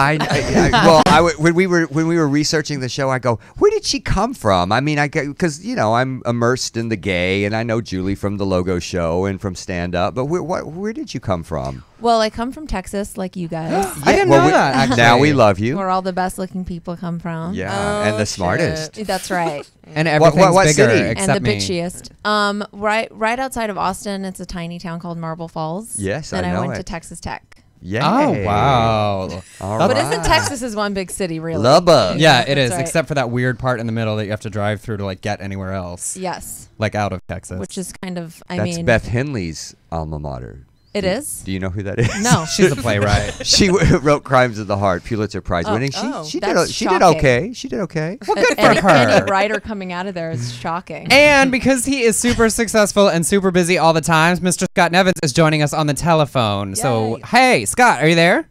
When we were researching the show, I go, where did she come from? I mean, because you know I'm immersed in the gay, and I know Julie from the Logo Show and from stand up. But where did you come from?
Well, I come from Texas, like you guys,
I didn't know that, actually.
Now we love you.
where all the best-looking people come from.
Yeah,
Oh,
and the
shit.
smartest.
That's right.
And everything's
what
bigger
city?
except
And the
me.
bitchiest. Right outside of Austin, it's a tiny town called Marble Falls.
Yes, I
and
know
went to
it.
Texas Tech.
Yay.
Oh, wow.
All
But
right.
isn't Texas is one big city, really?
Lubba.
Yeah, it is,
That's right.
except for that weird part in the middle that you have to drive through to like get anywhere else,
Yes,
like out of Texas.
which is kind of,
That's Beth Henley's alma mater.
it is?
Do you know who that is?
No.
She's a playwright.
She wrote Crimes of the Heart, Pulitzer Prize winning. She did
that's
she did
shocking.
okay. She did okay.
Well, good for
Any
her.
writer coming out of there is shocking.
And because he is super successful and super busy all the time, Mr. Scott Nevins is joining us on the telephone. So, hey, Scott, are you there?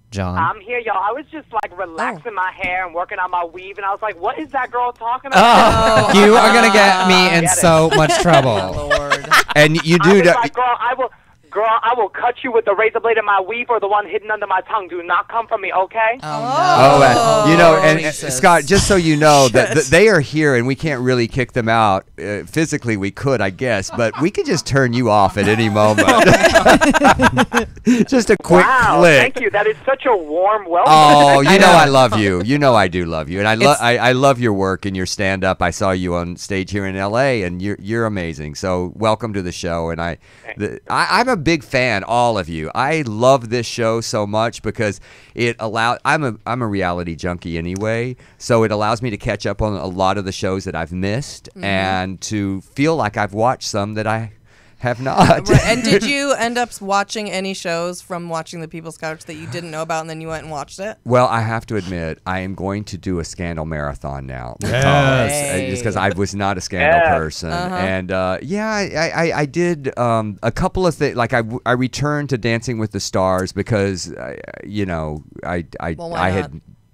John.
I'm here, y'all. I was just like relaxing my hair and working on my weave, and I was like, "What is that girl talking about?"
You are going to get me in
Get it.
so much trouble.
Lord.
And you
I
do
was
that.
like, girl, I will cut you with the razor blade of my weave or the one hidden under my tongue. Do not come for me, okay?
You know, and
Jesus.
Scott, just so you know that they are here, and we can't really kick them out. Physically, we could, I guess, but we could just turn you off at any moment. Just a quick
Wow,
click.
thank you. That is such a warm welcome.
Oh, you know I love you. You know I do love you, and I love your work and your stand up. I saw you on stage here in L.A. and you're amazing. So welcome to the show, and I'm a big fan. All of you, I love this show so much because it allows. I'm a reality junkie anyway, so it allows me to catch up on a lot of the shows that I've missed and to feel like I've watched some that I have not.
Right. And did you end up watching any shows from watching the People's Couch that you didn't know about and then you went and watched it?
Well, I have to admit, I am going to do a Scandal marathon now just because I was not a Scandal person, and I did a couple of things. Like I returned to Dancing with the Stars because I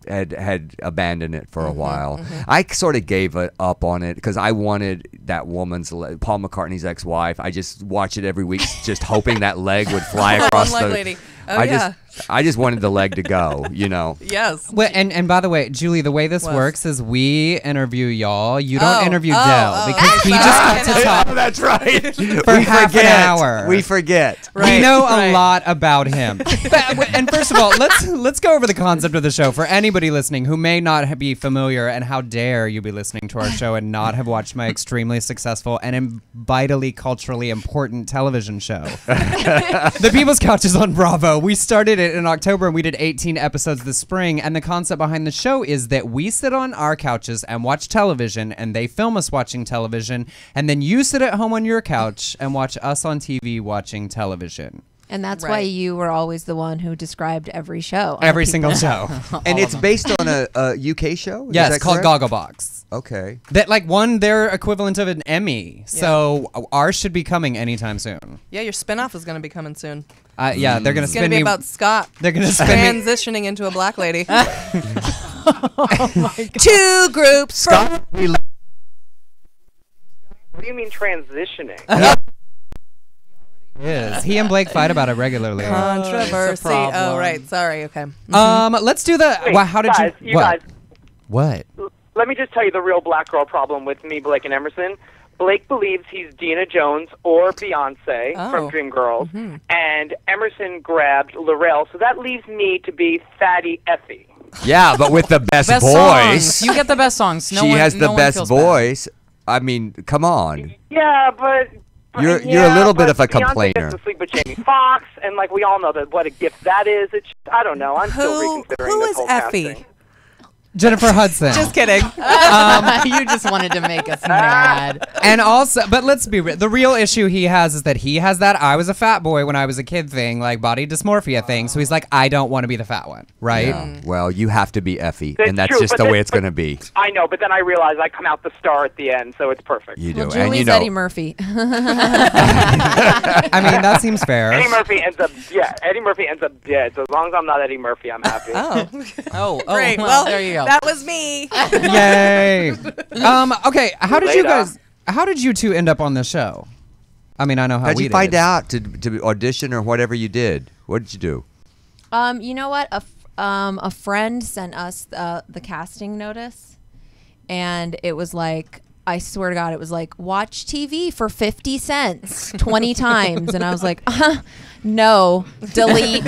had abandoned it for a while. I sort of gave up on it because I wanted that woman's Paul McCartney's ex-wife. I just watch it every week, just hoping that leg would fly across
One leg
the.
lady. Oh,
I
yeah.
I just wanted the leg to go, you know.
Yes.
Well, and by the way, Julie, the way this
What?
works is we interview y'all. You don't interview Dell
oh,
because he
sorry.
just got to talk
That's right.
for half an hour.
We forget.
We know
right.
a lot about him. And first of all, let's go over the concept of the show for anybody listening who may not be familiar. And how dare you be listening to our show and not have watched my extremely successful and vitally culturally important television show. The People's Couch is on Bravo. We started it in October and we did 18 episodes this spring. And the concept behind the show is that we sit on our couches and watch television, and they film us watching television, and then you sit at home on your couch and watch us on TV watching television.
And that's why
Right.
you were always the one who described every show. on
Every
the
single
People-
show.
And it's based on a UK show? Is
Yes,
that
called
correct?
Gogglebox.
Okay.
That won their equivalent of an Emmy. So ours should be coming anytime soon.
Yeah, your spinoff is going to be coming soon.
Yeah, they're gonna
It's going
spin
to be
me.
about Scott
They're gonna spin me.
transitioning into a black lady. Two groups.
Scott,
What do you mean transitioning?
Yes, he and Blake fight about it regularly.
Controversy.
problem.
Oh, right. Sorry. Okay.
Let's do the.
Wait,
Wow, how did
guys,
you? What?
guys,
What?
let me just tell you the real black girl problem with me, Blake and Emerson. Blake believes he's Dina Jones or Beyonce from
Oh.
Dreamgirls, and Emerson grabbed Lorel, so that leaves me to be Fatty Effie.
yeah, but with the best,
Best
voice.
songs. You get the best songs. No
she
one,
has the
no one
best
feels bad.
voice. I mean, come on.
Yeah, but
You're a little bit of a
Beyonce
complainer.
gets to sleep with Jamie Foxx, and like we all know that what a gift that is. It's I don't know. I'm still reconsidering
who
this
is
whole
Effie?
casting.
Jennifer Hudson.
Just kidding.
You just wanted to make us mad.
And also, but let's be real. The real issue he has is that he has that I was a fat boy when I was a kid thing, like body dysmorphia thing. So he's like, I don't want to be the fat one, right?
Yeah. Well, you have to be Effie,
That's
and that's
true,
just
but
the
then-
way it's going to be.
I know, but then I realize I come out the star at the end, so it's perfect.
You do,
Well,
and
Julie's
you know.
Eddie Murphy.
I mean, that seems fair.
Eddie Murphy ends up dead. So as long as I'm not Eddie Murphy, I'm happy.
Oh,
Oh,
great.
well, there you go.
That was me.
Yay. Okay, how did you
Later.
guys? How did you two end up on this show? I mean, I know how
How'd
we
you find
did.
out to audition or whatever you did? What did you do?
You know what? A friend sent us the casting notice, and it was like, I swear to God, it was like, watch TV for 50 cents 20 times. And I was like, no, delete.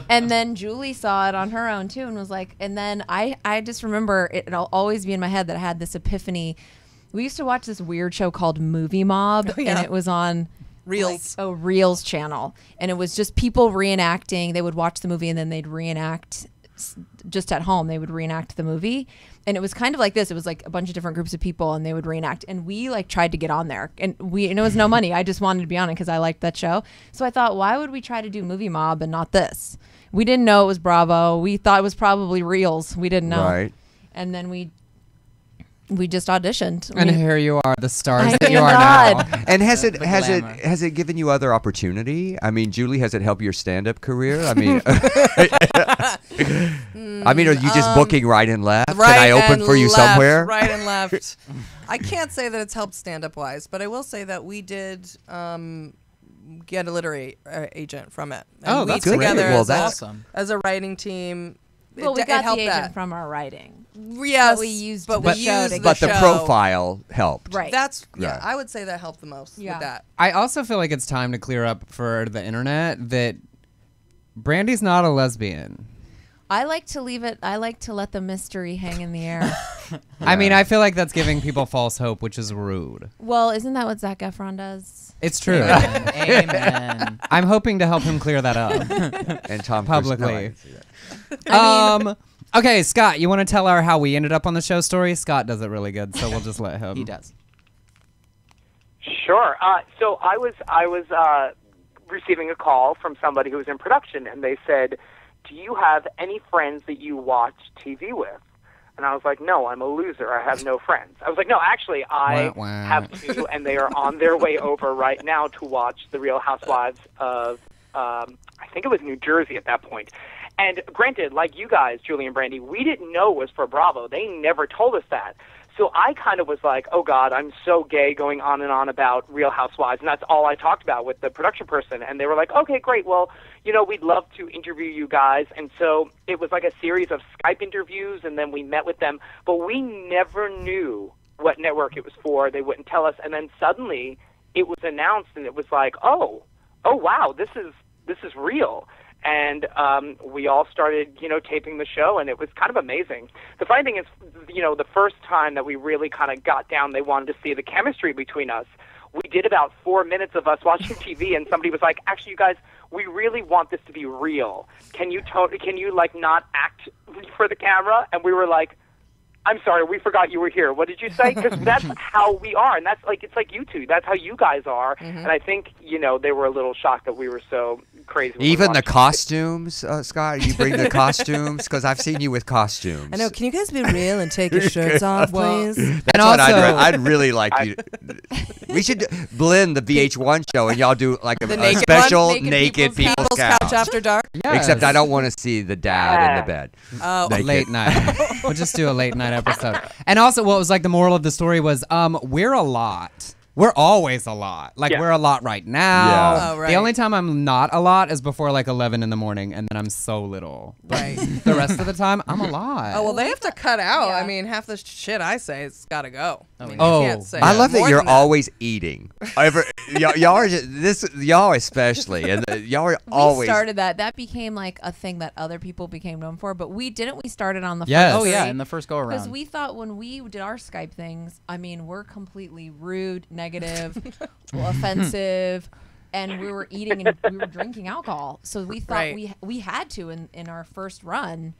And then Julie saw it on her own too and was like, and then I just remember it'll always be in my head that I had this epiphany. We used to watch this weird show called Movie Mob,
yeah.
and it was on
Reels.
like a Reels channel. And it was just people reenacting. They would watch the movie and then they'd reenact just at home. They would reenact the movie. And it was kind of like this. It was like a bunch of different groups of people and they would reenact. And we like tried to get on there. And it was no money. I just wanted to be on it because I liked that show. So I thought, why would we try to do Movie Mob and not this? We didn't know it was Bravo. We thought it was probably Reels. We didn't know.
Right.
And then we just auditioned.
And
We-
here you are, the stars
I
that you
thank
are
God.
now.
And has
The glamour.
it given you other opportunity? I mean, Julie, has it helped your stand-up career? I mean, are you just booking right and left? Can I open
and
for you
left,
somewhere?
Right and left. I can't say that it's helped stand-up wise, but I will say that we did get a literary agent from it. And
Oh,
we
that's great.
together
Well,
as,
that's
awesome.
as a writing team.
Well, we
it
got
helped
the agent
that.
from our writing.
Yes,
But we used
but
the
we
show
used
to
But the
show.
profile helped.
Right.
That's
Yeah.
I would say that helped the most
Yeah.
with that.
I also feel like it's time to clear up for the internet that Brandy's not a lesbian.
I like to leave it. I like to let the mystery hang in the air.
I mean, I feel like that's giving people false hope, which is rude.
Well, isn't that what Zac Efron does?
It's true.
Amen.
I'm hoping to help him clear that up.
And Tom Cruise- no, I
Publicly.
didn't see that.
Okay, Scott, you want to tell her how we ended up on the show story? Scott does it really good, so we'll just let him.
He does.
Sure. So I was receiving a call from somebody who was in production, and they said, "Do you have any friends that you watch TV with?" And I was like, "No, I'm a loser. I have no friends." I was like, "No, actually, I
Wah, wah.
have two, and they are on their way over right now to watch The Real Housewives of, I think it was New Jersey at that point." And granted, like you guys, Julie and Brandy, we didn't know it was for Bravo. They never told us that. So I kind of was like, oh, God, I'm so gay, going on and on about Real Housewives. And that's all I talked about with the production person. And they were like, okay, great. Well, we'd love to interview you guys. And so it was like a series of Skype interviews, and then we met with them. But we never knew what network it was for. They wouldn't tell us. And then suddenly it was announced, and it was like, oh, wow, this is real. And we all started, taping the show, and it was kind of amazing. The funny thing is, the first time that we really kind of got down, they wanted to see the chemistry between us. We did about 4 minutes of us watching TV, and somebody was like, actually, you guys, we really want this to be real. Can you not act for the camera? And we were like, I'm sorry, we forgot you were here. What did you say? Because that's how we are, and that's like, it's like you two. That's how you guys are. Mm-hmm. And I think, they were a little shocked that we were so crazy.
Even the costumes, Scott? You bring the costumes? Because I've seen you with costumes.
I know. Can you guys be real and take your shirts off, please?
That's what I'd really like you. We should blend the VH1 show, and y'all do like a special naked people's couch
after dark.
Yes.
Except I don't want to see the dad in the bed.
Oh,
late night. We'll just do a late night episode. And also, what was like the moral of the story was, we're a lot. We're always a lot. Like, we're a lot right now.
Yeah.
Oh, right.
The only time I'm not a lot is before like 11 in the morning, and then I'm so little.
Right.
The rest of the time, I'm a lot.
Oh, well, they have to cut out.
Yeah.
I mean, half the shit I say has got to go. I mean,
Oh.
you can't say
I love that
more
you're
than
always eating. Y'all are y'all especially, and y'all are always.
We started that. That became like a thing that other people became known for. But we started on the
Yes.
first.
Oh yeah, in the first go
Because
around.
we thought when we did our Skype things, I mean, we're completely rude, negative, offensive, and we were eating and we were drinking alcohol. So we thought
Right.
we had to in our first run.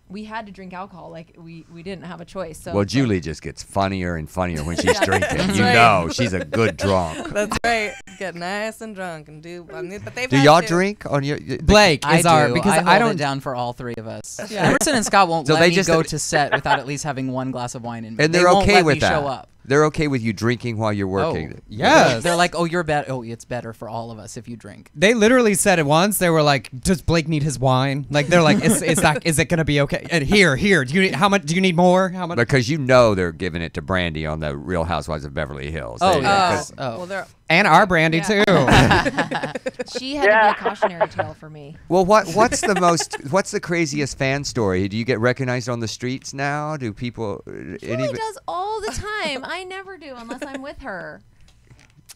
We had to drink alcohol. Like we didn't have a choice. So
Well, Julie just gets funnier and funnier when she's drinking. You
right.
know, she's a good drunk.
That's right. Get nice and drunk and do. I mean, but they've
Do
had
y'all
to.
drink on your?
Blake
I
is
do.
our because
I
I
hold
don't
it down for all three of us. Emerson and Scott won't
So
let
they
me
just-
go to set without at least having one glass of wine in me.
And
they
they're
won't
okay
let
with
me
that.
show up.
They're okay with you drinking while you're working.
Oh,
Yes.
They're like, oh, you're bad. Oh, it's better for all of us if you drink.
They literally said it once. They were like, "Does Blake need his wine?" Like they're like, "Is it gonna be okay?" And here. How much? Do you need more? How much?
Because they're giving it to Brandy on the Real Housewives of Beverly Hills.
Oh,
They-
yeah.
'cause-
Oh.
Well, they're.
And our Brandy too.
she had to be a cautionary tale for me.
Well, what's the craziest fan story? Do you get recognized on the streets now? Do people?
Julie does all the time. I never do unless I'm with her.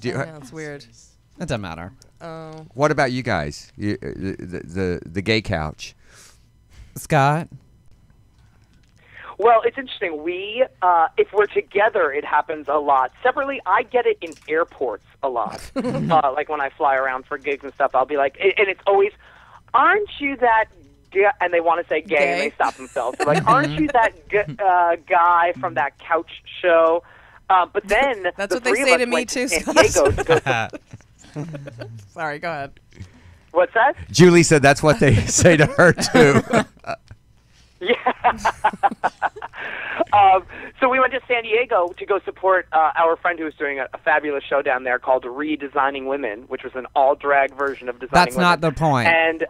do you-
I know, it's weird.
It doesn't matter.
Oh.
what about you guys? The gay couch.
Scott.
Well, it's interesting. We, if we're together, it happens a lot. Separately, I get it in airports a lot. Like when I fly around for gigs and stuff, I'll be like, and it's always, aren't you that and they want to say gay, and they stop themselves. They're like, aren't you that guy from that couch show? But then
That's
the
what they
three of
say
us
to me
went
too,
San
Scott.
Diego to go.
Sorry, go ahead.
What's that?
Julie said that's what they say to her too.
Yeah. So we went to San Diego to go support our friend who was doing a fabulous show down there called Redesigning Women, which was an all-drag version of Designing
That's
Women.
not the point.
And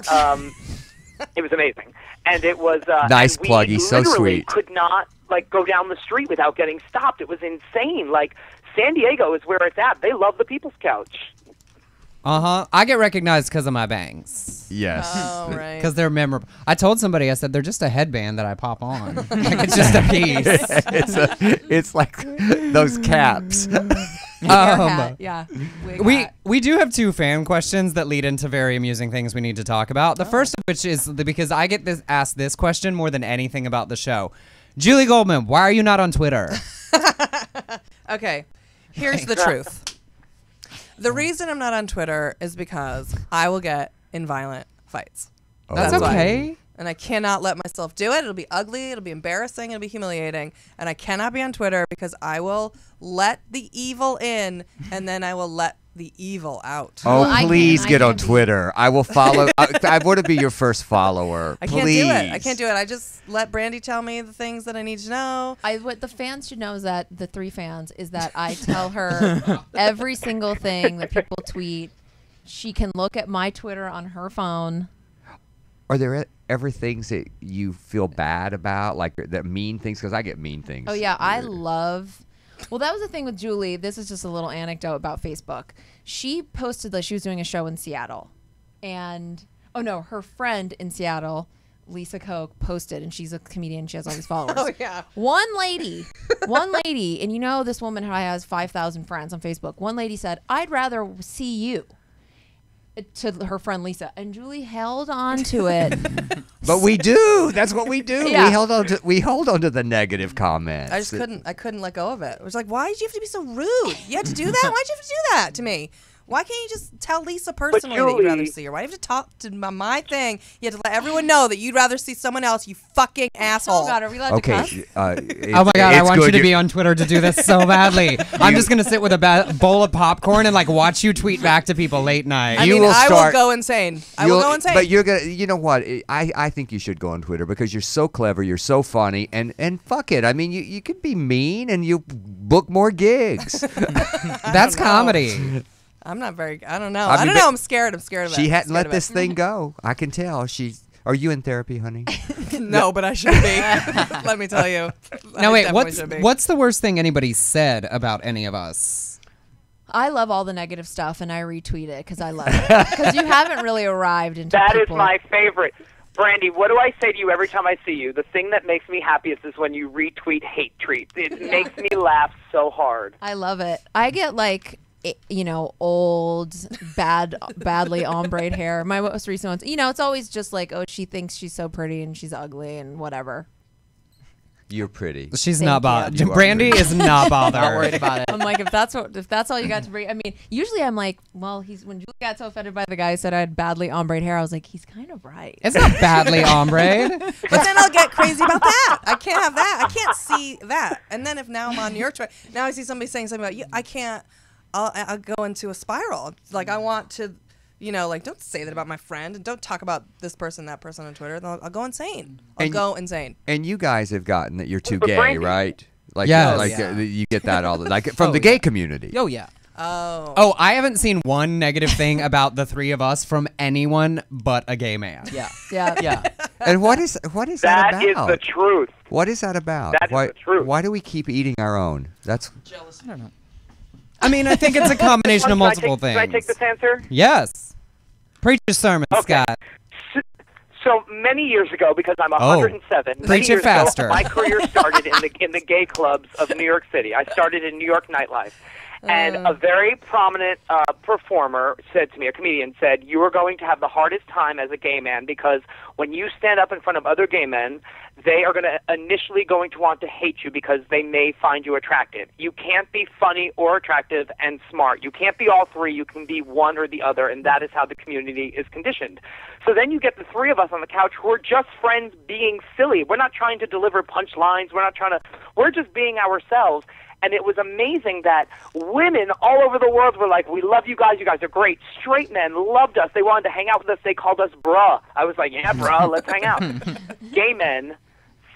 it was amazing. And it was
Nice
and we
plug. He's so
literally
sweet.
could not go down the street without getting stopped. It was insane. Like San Diego is where it's at. They love the People's Couch.
I get recognized because of my bangs.
Yes.
Oh, right.
Because they're memorable. I told somebody, I said, they're just a headband that I pop on. Like, it's just a piece.
It's like those caps.
Hat, yeah. Wig hat.
We do have two fan questions that lead into very amusing things we need to talk about. The first of which is because I get asked this question more than anything about the show. Julie Goldman, why are you not on Twitter?
Okay, here's the truth. The reason I'm not on Twitter is because I will get in violent fights.
That's
That's why.
okay.
And I cannot let myself do it. It'll be ugly. It'll be embarrassing. It'll be humiliating. And I cannot be on Twitter because I will let the evil in and then I will let the evil out.
Oh,
Well, I
please
can't- I
get on
can't be-
Twitter. I will follow. I want to be your first follower.
I
Please.
can't do it. I can't do it. I just let Brandy tell me the things that I need to know.
What the fans should know is that the three fans is that I tell her every single thing that people tweet. She can look at my Twitter on her phone.
Are there ever things that you feel bad about, like that mean things? Because I get mean things.
Oh yeah, I love. Well, that was the thing with Julie. This is just a little anecdote about Facebook. She posted that she was doing a show in Seattle, and her friend in Seattle, Lisa Koch, posted, and she's a comedian. She has all these followers.
Oh yeah.
One lady, and this woman has 5,000 friends on Facebook. One lady said, "I'd rather see you." To her friend Lisa, and Julie held on to it.
But we do. That's what we do.
Yeah.
We hold on to the negative comments.
I just couldn't let go of it. It was like, why did you have to be so rude? You had to do that? Why'd you have to do that to me? Why can't you just tell Lisa personally that you'd rather see her? Why do you have to talk to my thing? You have to let everyone know that you'd rather see someone else, you fucking asshole.
Oh God, are we allowed to cuss?
Oh my God, I want you to be on Twitter to do this so badly. I'm just going to sit with a bowl of popcorn and like watch you tweet back to people late night.
I will go insane. I will go insane.
But you're gonna, you know what? I think you should go on Twitter because you're so clever, you're so funny, and fuck it. I mean, you could be mean and you book more gigs.
That's comedy.
I'm not very. I don't know. I don't know. I'm scared. I'm scared of it.
She hadn't let this thing go. I can tell. Are you in therapy, honey?
No, but I should be. Let me tell you.
No, wait. What's the worst thing anybody said about any of us?
I love all the negative stuff, and I retweet it because I love it. Because you haven't really arrived into
That
people.
is my favorite. Brandy, what do I say to you every time I see you? The thing that makes me happiest is when you retweet hate tweets. It makes me laugh so hard.
I love it. I get old, badly ombre'd hair. My most recent ones, it's always just like, oh, she thinks she's so pretty and she's ugly and whatever.
You're pretty.
She's not bothered. Brandy is not bothered.
Not worried about it.
I'm like, if that's all you got to bring. I mean, usually I'm like, well, when Julie got so offended by the guy who said I had badly ombre'd hair, I was like, he's kind of right.
It's not badly ombre'd.
But then I'll get crazy about that. I can't have that. I can't see that. And then if now I'm on your Twitter, now I see somebody saying something about you, I can't. I'll go into a spiral. Like I want to, don't say that about my friend and don't talk about this person, that person on Twitter. I'll go insane. I'll go insane.
And you guys have gotten that you're too
But
gay,
Brandy-
right? Like,
Yes.
You get that all like from the gay community.
Oh yeah.
Oh, I haven't seen one negative thing about the three of us from anyone but a gay man.
Yeah.
Yeah.
Yeah.
And what is that about?
That is the truth.
What is that about?
That is the truth.
Why do we keep eating our own? That's
Jealous. I don't know.
I mean, I think it's a combination of multiple things.
Can I take this answer?
Yes. Preach your sermon, Scott.
So many years ago, because I'm 107, many
Preach it
years
faster.
ago, my career started in the gay clubs of New York City. I started in New York nightlife. And a very prominent performer said to me, a comedian said, you are going to have the hardest time as a gay man because when you stand up in front of other gay men, they are initially going to want to hate you because they may find you attractive. You can't be funny or attractive and smart. You can't be all three. You can be one or the other, and that is how the community is conditioned. So then you get the three of us on the couch who are just friends being silly. We're not trying to deliver punchlines. We're just being ourselves. And it was amazing that women all over the world were like, we love you guys. You guys are great. Straight men loved us. They wanted to hang out with us. They called us bruh. I was like, yeah, bruh, let's hang out. Gay men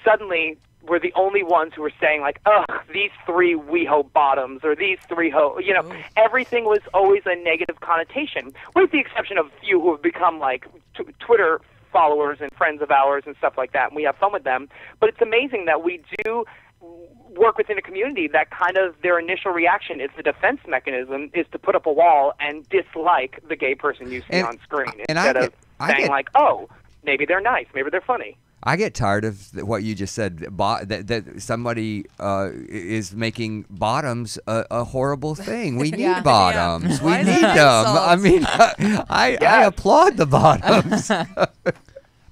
suddenly were the only ones who were saying, like, ugh, these three WeHo bottoms or these three everything was always a negative connotation, with the exception of a few who have become, like, Twitter followers and friends of ours and stuff like that, and we have fun with them. But it's amazing that we do work within a community that kind of their initial reaction is the defense mechanism is to put up a wall and dislike the gay person you see on screen instead of saying like, oh, maybe they're nice, maybe they're funny.
I get tired of what you just said. That somebody is making bottoms a horrible thing. We need bottoms. We need them. I mean, I applaud the bottoms.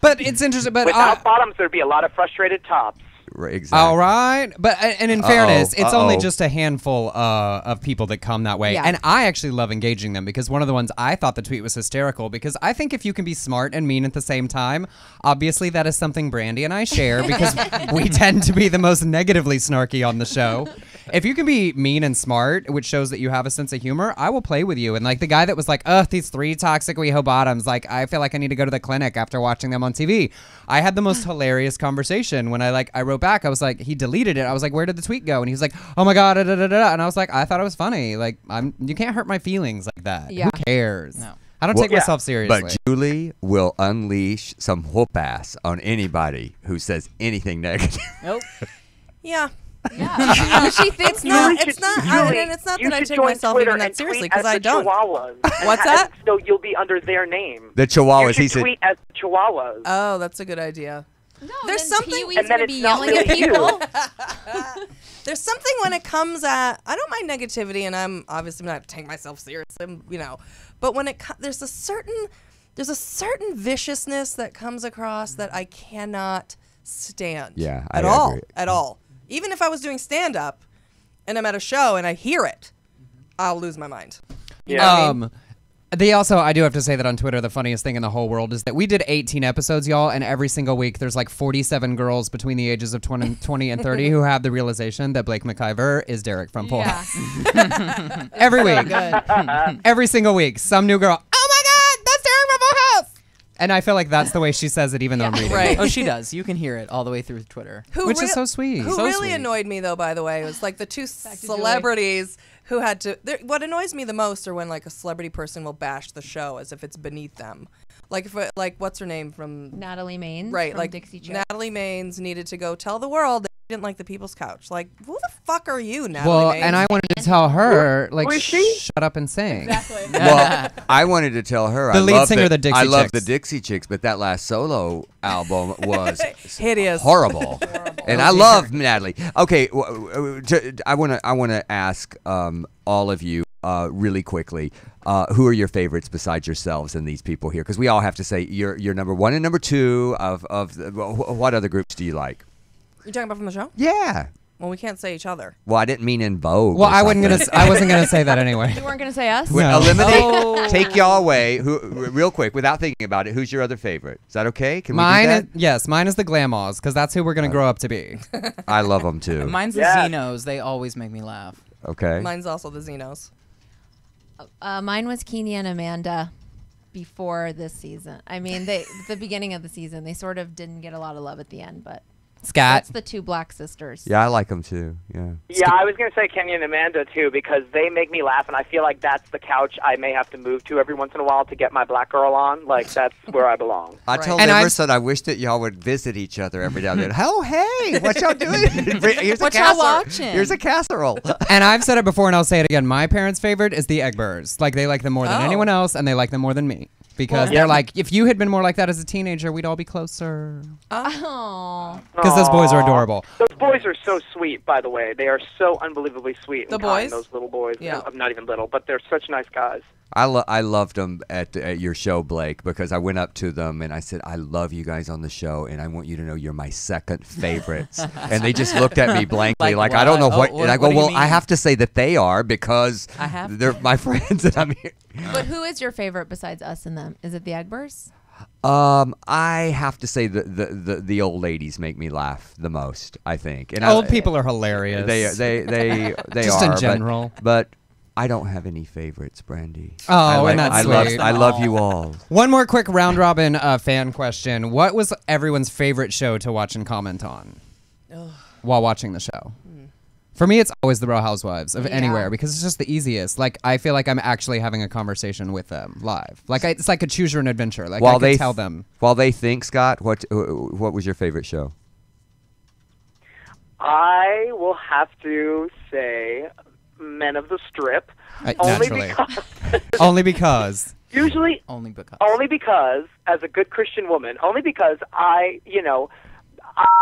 But it's interesting. But
without bottoms, there'd be a lot of frustrated tops.
Exactly.
All right. But and in fairness, it's only just a handful of people that come that way.
Yeah.
And I actually love engaging them because one of the ones I thought the tweet was hysterical because I think if you can be smart and mean at the same time, obviously that is something Brandy and I share because we tend to be the most negatively snarky on the show. If you can be mean and smart, which shows that you have a sense of humor, I will play with you. And like the guy that was like, ugh, these three toxic WeHo bottoms, like I feel like I need to go to the clinic after watching them on TV. I had the most hilarious conversation when I wrote back. I was like, he deleted it. I was like, where did the tweet go? And he was like, oh my God, and I was like, I thought it was funny. Like, you can't hurt my feelings like that.
Yeah.
Who cares?
No.
I don't
Well,
take myself seriously.
But Julie will unleash some whoop ass on anybody who says anything negative.
Nope.
Yeah.
Yeah. She thinks
Julie
It's
should-
not.
Julie,
and it's not
you
that I
should
take
join
myself
Twitter
even that
and
seriously
tweet
because
as
I
the
don't.
Chihuahuas. And
What's that?
So you'll be under their name.
The Chihuahuas.
You should
He said.
tweet as Chihuahuas.
Oh, that's a good idea.
No,
There's
then
something-
Pee-wee's
And then
gonna be
it's not
yelling at
really you.
people.
There's something when it comes at. I don't mind negativity, and I'm obviously not taking myself seriously, But when there's a certain viciousness that comes across that I cannot stand.
Yeah, I
at all,
agree.
at all. Even if I was doing stand up, and I'm at a show and I hear it, I'll lose my mind.
Yeah.
I do have to say that on Twitter, the funniest thing in the whole world is that we did 18 episodes, y'all, and every single week there's like 47 girls between the ages of 20 and 30 who have the realization that Blake McIver is Derek from Full House. Every week. Every single week. Some new girl, oh my God, that's Derek from Full House. And I feel like that's the way she says it even though I'm reading
Right.
Oh, she does. You can hear it all the way through Twitter.
Which is so sweet.
Who
So
really
sweet.
annoyed me though, by the way, was like the two
to
celebrities who had to. What annoys me the most are when like a celebrity person will bash the show as if it's beneath them. Like what's her name from
Natalie Maines,
right?
from
Like
Dixie Chick.
Natalie Maines needed to go tell the world that she didn't like the People's Couch. Like who the fuck are you, Natalie
Well,
Maines?
and I wanted to tell her, like,
Who is she?
shut up and sing.
Well, I wanted to tell her
The
I
lead
love
singer of the Dixie
I love
Chicks.
the Dixie Chicks, but that last solo album was
Hideous.
horrible. And I love Natalie. Okay, I want to ask all of you really quickly, who are your favorites besides yourselves and these people here? Because we all have to say you're number one and number two what other groups do you like?
You talking about from the show?
Yeah.
Well, we can't say each other.
Well, I didn't mean in Vogue.
Well,
or
I
something.
wasn't gonna say that anyway.
You weren't gonna say us?
No.
Eliminate, take y'all away. Real quick, without thinking about it, who's your other favorite? Is that okay? Can we do that?
Mine is the Glamaws because that's who we're gonna grow up to be.
I love them too.
Mine's the
Yeah.
Xenos. They always make me laugh.
Okay.
Mine's also the Xenos.
Mine was Keeney and Amanda before this season. I mean, the beginning of the season, they sort of didn't get a lot of love at the end, but
Scott.
that's the two black sisters.
Yeah, I like them too. Yeah.
Yeah, I was going to say Kenny and Amanda, too, because they make me laugh, and I feel like that's the couch I may have to move to every once in a while to get my black girl on. Like, that's where I belong.
I
Right.
told
And
Emerson I wish that y'all would visit each other every now and then. Oh, hey, what y'all doing? Here's
What
a
y'all
casserole.
watching?
Here's a casserole.
And I've said it before and I'll say it again. My parents' favorite is the Eggbers. Like they like them more than
Oh.
anyone else, and they like them more than me. Because they're like, if you had been more like that as a teenager, we'd all be closer.
Oh,
Because those boys are
Aw.
adorable.
Those boys are so sweet, by the way. They are so unbelievably sweet.
The
and kind,
boys?
those little boys.
Yeah.
I'm not even little, but they're such nice guys.
I loved them at your show, Blake, because I went up to them and I said, I love you guys on the show, and I want you to know you're my second favorites. And they just looked at me blankly,
Like
I don't know
what?
what.
Oh,
and I
what
go,
do you
well, I
mean?
have to say that they are because
I have
they're my friends, and I'm here.
but who is your favorite besides us and them? Is it the Eggbers?
I have to say the old ladies make me laugh the most, I think. And
Old people are hilarious.
They
Just
are
in
but-
general.
But I don't have any favorites, Brandy.
Oh, and that's sweet.
I love you all.
One more quick round robin fan question. What was everyone's favorite show to watch and comment on while watching the show? For me, it's always the Real Housewives of anywhere because it's just the easiest. Like, I feel like I'm actually having a conversation with them live. Like, it's like a choose your own adventure. Like, I can tell them.
While they think, Scott, what was your favorite show?
I will have to say Men of the Strip. Only
Naturally.
because
Only because.
usually
Only because.
only because as a good Christian woman, only because I'm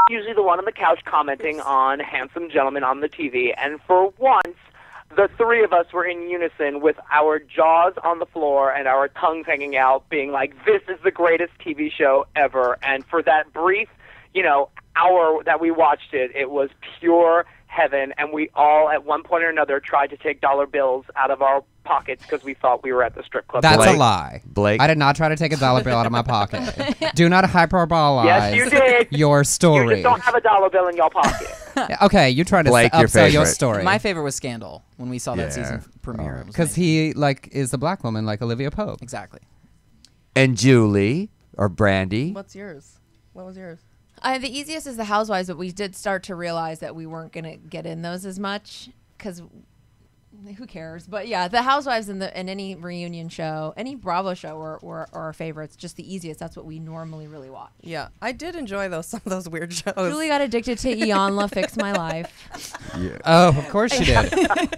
usually the one on the couch commenting on handsome gentlemen on the TV, and for once the three of us were in unison with our jaws on the floor and our tongues hanging out, being like, this is the greatest TV show ever. And for that brief, hour that we watched it, it was pure heaven, and we all at one point or another tried to take dollar bills out of our pockets because we thought we were at the strip club.
That's
Blake?
a lie.
Blake?
I did not try to take a dollar bill out of my pocket. Do not hyperbolize
Yes, you did.
your
You
story.
just don't have a dollar bill in your pocket.
Okay, you tried to
Blake, your
upsell your
favorite.
story.
My favorite was Scandal when we saw that
Yeah.
season premiere. It was
Because
amazing.
he is a black woman like Olivia Pope.
Exactly.
And Julie or Brandy?
What's yours? What was yours?
The easiest is the Housewives, but we did start to realize that we weren't going to get in those as much because who cares? But yeah, the Housewives in any reunion show, any Bravo show are our favorites. Just the easiest. That's what we normally really watch.
Yeah, I did enjoy some of those weird shows.
Julie got addicted to Iyanla Fix My Life.
Yeah.
Oh, of course you did.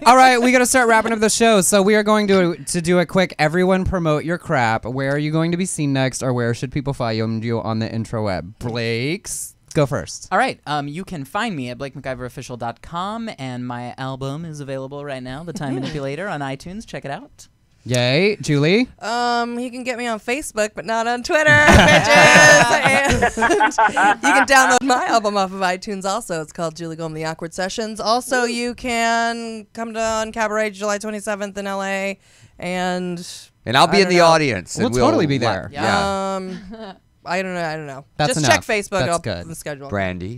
All right, we got to start wrapping up the show. So we are going to do a quick everyone promote your crap. Where are you going to be seen next, or where should people find you on the intro web? Blake's. Go first.
All right. You can find me at BlakeMcIverOfficial.com, and my album is available right now, The Time Manipulator, on iTunes. Check it out.
Yay. Julie?
You can get me on Facebook, but not on Twitter, bitches. And you can download my album off of iTunes also. It's called Julie Goldman, The Awkward Sessions. Also, you can come to on Cabaret July 27th in LA, and
I'll be in the audience.
We'll
and
totally be there.
Yeah.
I don't know.
That's
Just
enough.
check Facebook.
That's
I'll
good.
put the schedule.
Brandy.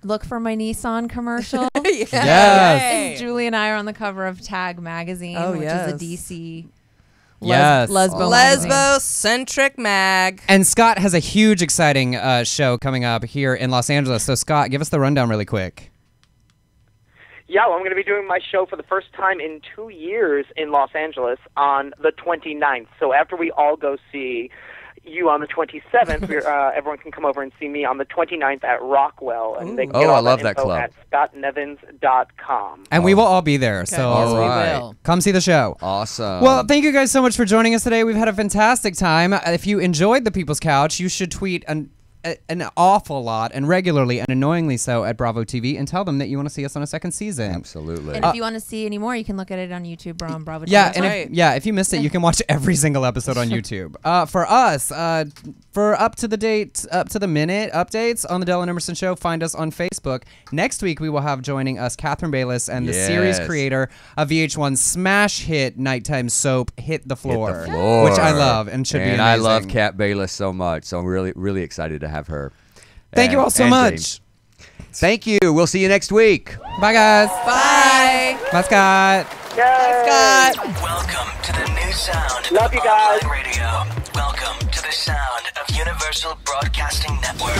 Look for my Nissan commercial.
Yes.
And Julie and I are on the cover of Tag Magazine, which is a DC
Yes.
Lesbo-centric mag.
And Scott has a huge, exciting show coming up here in Los Angeles. So, Scott, give us the rundown really quick.
Yeah, well, I'm going to be doing my show for the first time in 2 years in Los Angeles on the 29th. So after we all go see you on the 27th, everyone can come over and see me on the 29th at Rockwell. And they can get all
I love that
info
club.
at scottnevins.com.
And we will all be there. So
All right.
We will.
come see the show.
Awesome.
Well, thank you guys so much for joining us today. We've had a fantastic time. If you enjoyed the People's Couch, you should tweet an awful lot and regularly and annoyingly so at Bravo TV and tell them that you want to see us on a second season.
Absolutely.
And if you want to see any more, you can look at it on YouTube or on Bravo.
Yeah,
TV.
and if you missed it, you can watch every single episode on YouTube. For us, for up to the minute updates on the Del and Emerson Show, find us on Facebook. Next week, we will have joining us Catherine Bayless and the series creator of VH1's smash hit nighttime soap, Hit the Floor, which I love and should be amazing.
I love Kat Bayless so much, so I'm really, really excited to have her.
Thank you all so much.
Thank you. We'll see you next week.
Bye, guys.
Bye.
Bye, Scott.
Scott.
Welcome to the new sound
Love
of
you guys.
online radio. Welcome to the sound of Universal Broadcasting Network.